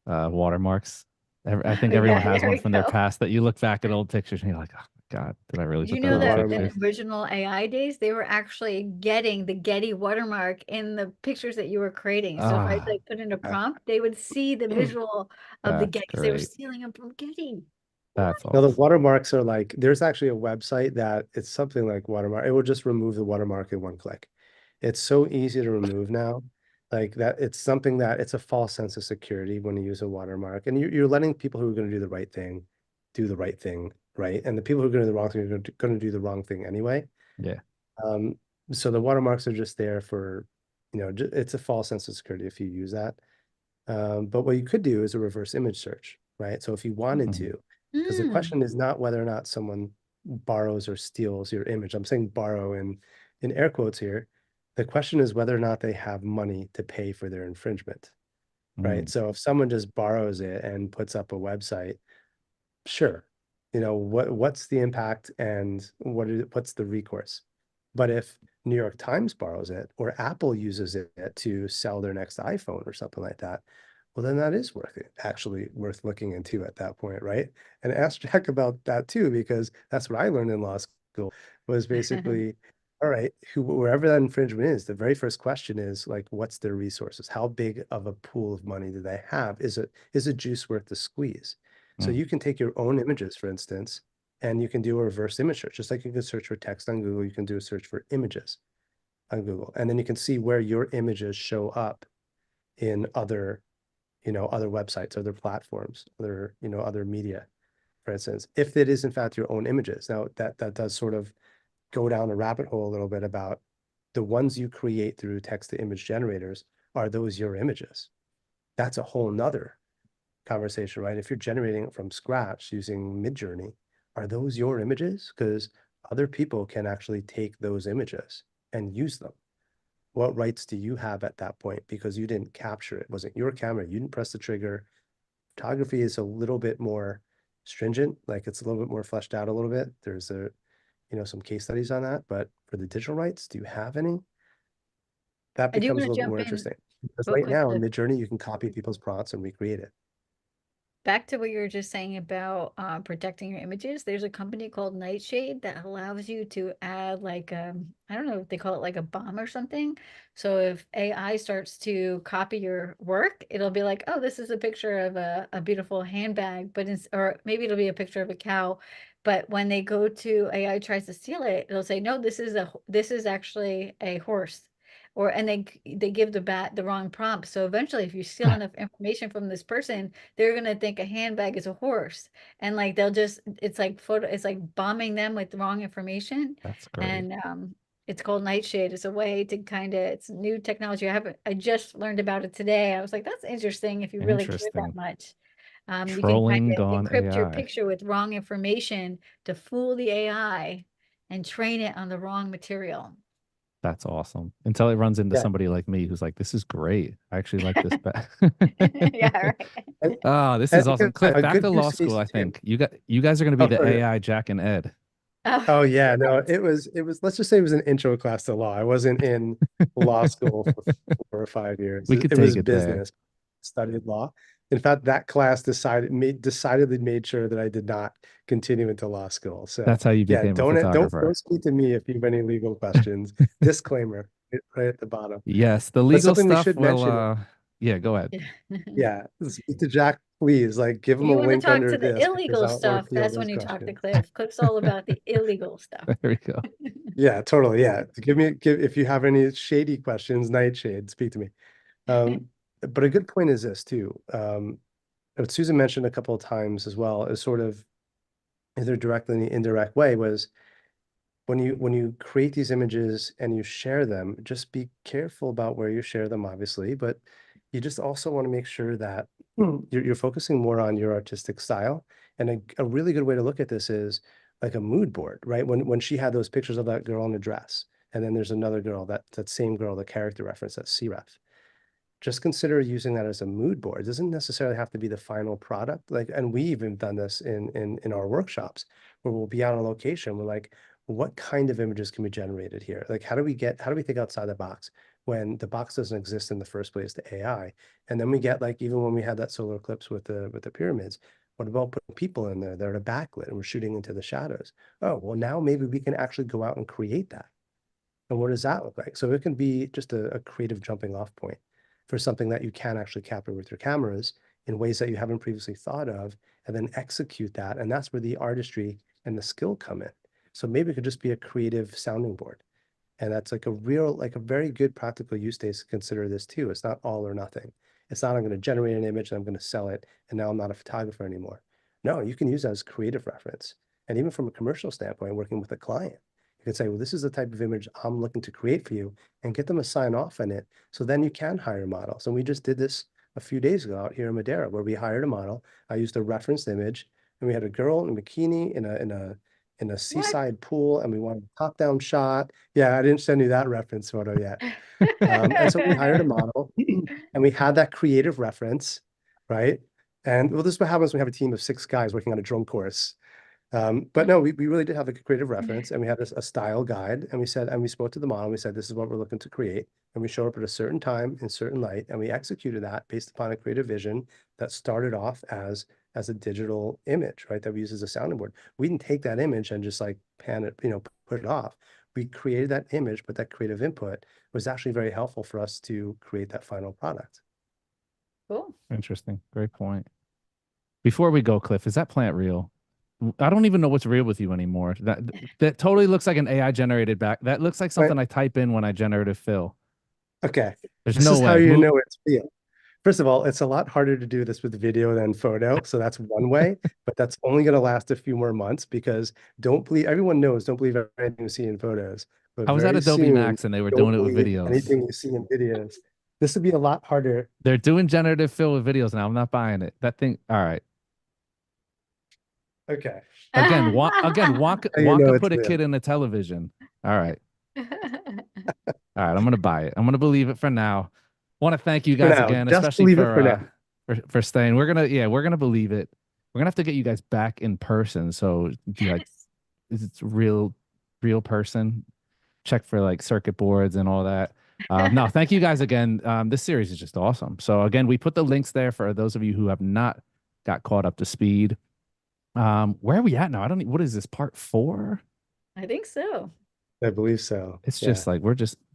watermarks. I think everyone Yeah, has there one we from their go. past that you look back at old pictures and you're like, oh my God, did I really Do you put that know in the that in watermark. pictures? the original AI days, they were actually getting the Getty watermark in the pictures that you were creating? So if I Ah, like put in a prompt, they would see the visual of the that's Getty because they were great. stealing them from Getty. That's Now the awesome. watermarks are like, there's actually a website that it's something like watermark. It will just remove the watermark in one click. It's so easy to remove now. Like that, it's something that it's a false sense of security when you use a watermark. And you're letting people who are going to do the right thing, do the right thing, right? And the people who are going to do the wrong thing are going to do the wrong thing anyway. Yeah. Um, so the watermarks are just there for, it's a false sense of security if you use that. But what you could do is a reverse image search, right? So if you wanted Mhm. to, because the Mm. question is not whether or not someone borrows or steals your image. I'm saying borrow in air quotes here. The question is whether or not they have money to pay for their infringement, right? Mm. So if someone just borrows it and puts up a website, sure, what's the impact and what's the recourse? But if New York Times borrows it or Apple uses it to sell their next iPhone or something like that, well, then that is actually worth looking into at that point, right? And ask Jack about that too, because that's what I learned in law school was basically, all right, wherever that infringement is, the very first question is like, what's their resources? How big of a pool of money do they have? Is it juice worth the squeeze? So Mm. you can take your own images, for instance, and you can do a reverse image search. Just like you can search for text on Google, you can do a search for images on Google. And then you can see where your images show up in other websites, other platforms, other media, for instance, if it is in fact your own images. Now that does sort of go down a rabbit hole a little bit about the ones you create through text to image generators. Are those your images? That's a whole nother conversation, right? If you're generating it from scratch using Midjourney, are those your images? Because other people can actually take those images and use them. What rights do you have at that point? Because you didn't capture it. It wasn't your camera. You didn't press the trigger. Photography is a little bit more stringent, like it's a little bit more fleshed out a little bit. There's some case studies on that, but for the digital rights, do you have any? That I do becomes want a to little bit jump more in interesting because real right quick. now in Midjourney, you can copy people's prompts and recreate it. Back to what you were just saying about protecting your images, there's a company called Nightshade that allows you to add like I don't know if they call it like a bomb or something. So if AI starts to copy your work, it'll be like, oh, this is a picture of a beautiful handbag, but or maybe it'll be a picture of a cow. But when they go to AI tries to steal it, it'll say, no, this is actually a horse. Or and they give the wrong prompt. So eventually, if you steal enough information from this person, they're gonna think a handbag is a horse, and like they'll just it's like bombing them with the wrong information. That's great. And it's called Nightshade. It's a way to kind of, it's new technology. I just learned about it today. I was like, that's interesting if you really care that Interesting. much. You can kind Trolling of gone encrypt your AI. picture with wrong information to fool the AI and train it on the wrong material. That's awesome. Until it runs into Yeah. somebody like me who's like, this is great. I actually like this better. Yeah, right. And, Oh, this is and awesome. Cliff, a back good to law use school, case I too. think. You guys are gonna be Oh, the sorry. AI Jack and Ed. Oh, Oh yeah, no, it was, let's just say it was an intro class to law. I wasn't in law school for 4 or 5 years. We It, could it take was it there. business, studied law. In fact, that class decidedly made sure that I did not continue into law school. So That's how you yeah, became a don't photographer. speak to me if you have any legal questions. Disclaimer right at the bottom. Yes, the But legal something we stuff should will mention, yeah, go ahead. yeah. yeah, speak to Jack, please. Like give If him a you want to link talk under to the this because illegal I want stuff, to field that's those when you talk to questions. Cliff. Cliff's all about the illegal stuff. There we go. Yeah, totally. Yeah. If you have any shady questions, Nightshade, speak to me. But a good point is this too. What Susan mentioned a couple of times as well is sort of either directly or indirect way, was when you create these images and you share them, just be careful about where you share them, obviously, but you just also want to make sure that you're focusing more on your artistic style. And a really good way to look at this is like a mood board, right? When she had those pictures of that girl in a dress, and then there's another girl, that same girl, the character reference, that C-ref. Just consider using that as a mood board. It doesn't necessarily have to be the final product. Like, and we even done this in our workshops where we'll be out on location. We're like, what kind of images can be generated here? Like, how do we think outside the box when the box doesn't exist in the first place, the AI? And then we get, like, even when we had that solar eclipse with the pyramids, what about putting people in there that are backlit and we're shooting into the shadows? Oh, well, now maybe we can actually go out and create that. And what does that look like? So it can be just a creative jumping off point for something that you can actually capture with your cameras in ways that you haven't previously thought of, and then execute that. And that's where the artistry and the skill come in. So maybe it could just be a creative sounding board. And that's like a very good practical use case to consider this too. It's not all or nothing. It's not, I'm going to generate an image and I'm going to sell it, and now I'm not a photographer anymore. No, you can use that as creative reference. And even from a commercial standpoint, working with a client, you can say, well, this is the type of image I'm looking to create for you, and get them a sign off on it. So then you can hire models. And we just did this a few days ago out here in Madeira, where we hired a model. I used a referenced image, and we had a girl in a bikini in a seaside pool, and we wanted a top-down shot. Yeah, I didn't send you that reference photo yet. And so we hired a model, and we had that creative reference, right? And well, this is what happens when we have a team of 6 guys working on a drone course. But no, we really did have a creative reference, and we had a style guide, and we spoke to the model, and we said, this is what we're looking to create. And we showed up at a certain time in certain light, and we executed that based upon a creative vision that started off as a digital image, right? That we use as a sounding board. We didn't take that image and just like pan it, put it off. We created that image, but that creative input was actually very helpful for us to create that final product. Cool. Interesting. Great point. Before we go, Cliff, is that plant real? I don't even know what's real with you anymore. That totally looks like an AI generated back. That looks like something I type in when I generative fill. Okay. There's This no is way. how you know it's real. First of all, it's a lot harder to do this with video than photo. So that's one way, but that's only going to last a few more months, because everyone knows, don't believe everything you see in photos. But I was at Adobe soon, Max and they were doing it with videos. Anything you see in videos. This would be a lot harder. They're doing generative fill with videos now. I'm not buying it. That thing. All right. Okay. Again, Wonka put a kid in a television. All right. All right. I'm gonna buy it. I'm gonna believe it for now. Want to thank you guys again, especially for staying. We're gonna believe it. We're gonna have to get you guys back in person. So like, it's real person. Check for like circuit boards and all that. No, thank you guys again. This series is just awesome. So again, we put the links there for those of you who have not got caught up to speed. Where are we at now? What is this, part 4? I think so. I believe so. It's just like,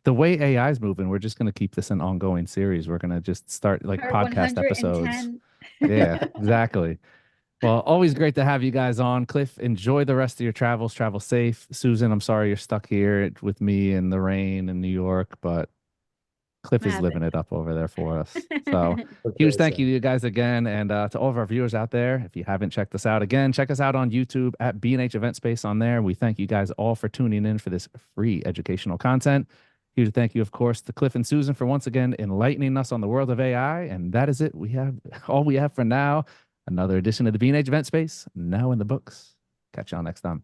the way AI is moving, we're just going to keep this an ongoing series. We're going to just start like Part podcast 110. episodes. Yeah, exactly. Well, always great to have you guys on. Cliff, enjoy the rest of your travels. Travel safe. Susan, I'm sorry you're stuck here with me in the rain in New York, but Cliff is living it up over there for us. So huge thank you to you guys again. And to all of our viewers out there, if you haven't checked us out again, check us out on YouTube at B&H Event Space on there. We thank you guys all for tuning in for this free educational content. Huge thank you, of course, to Cliff and Susan for once again enlightening us on the world of AI. And that is it. We have all we have for now. Another edition of the B&H Event Space now in the books. Catch y'all next time.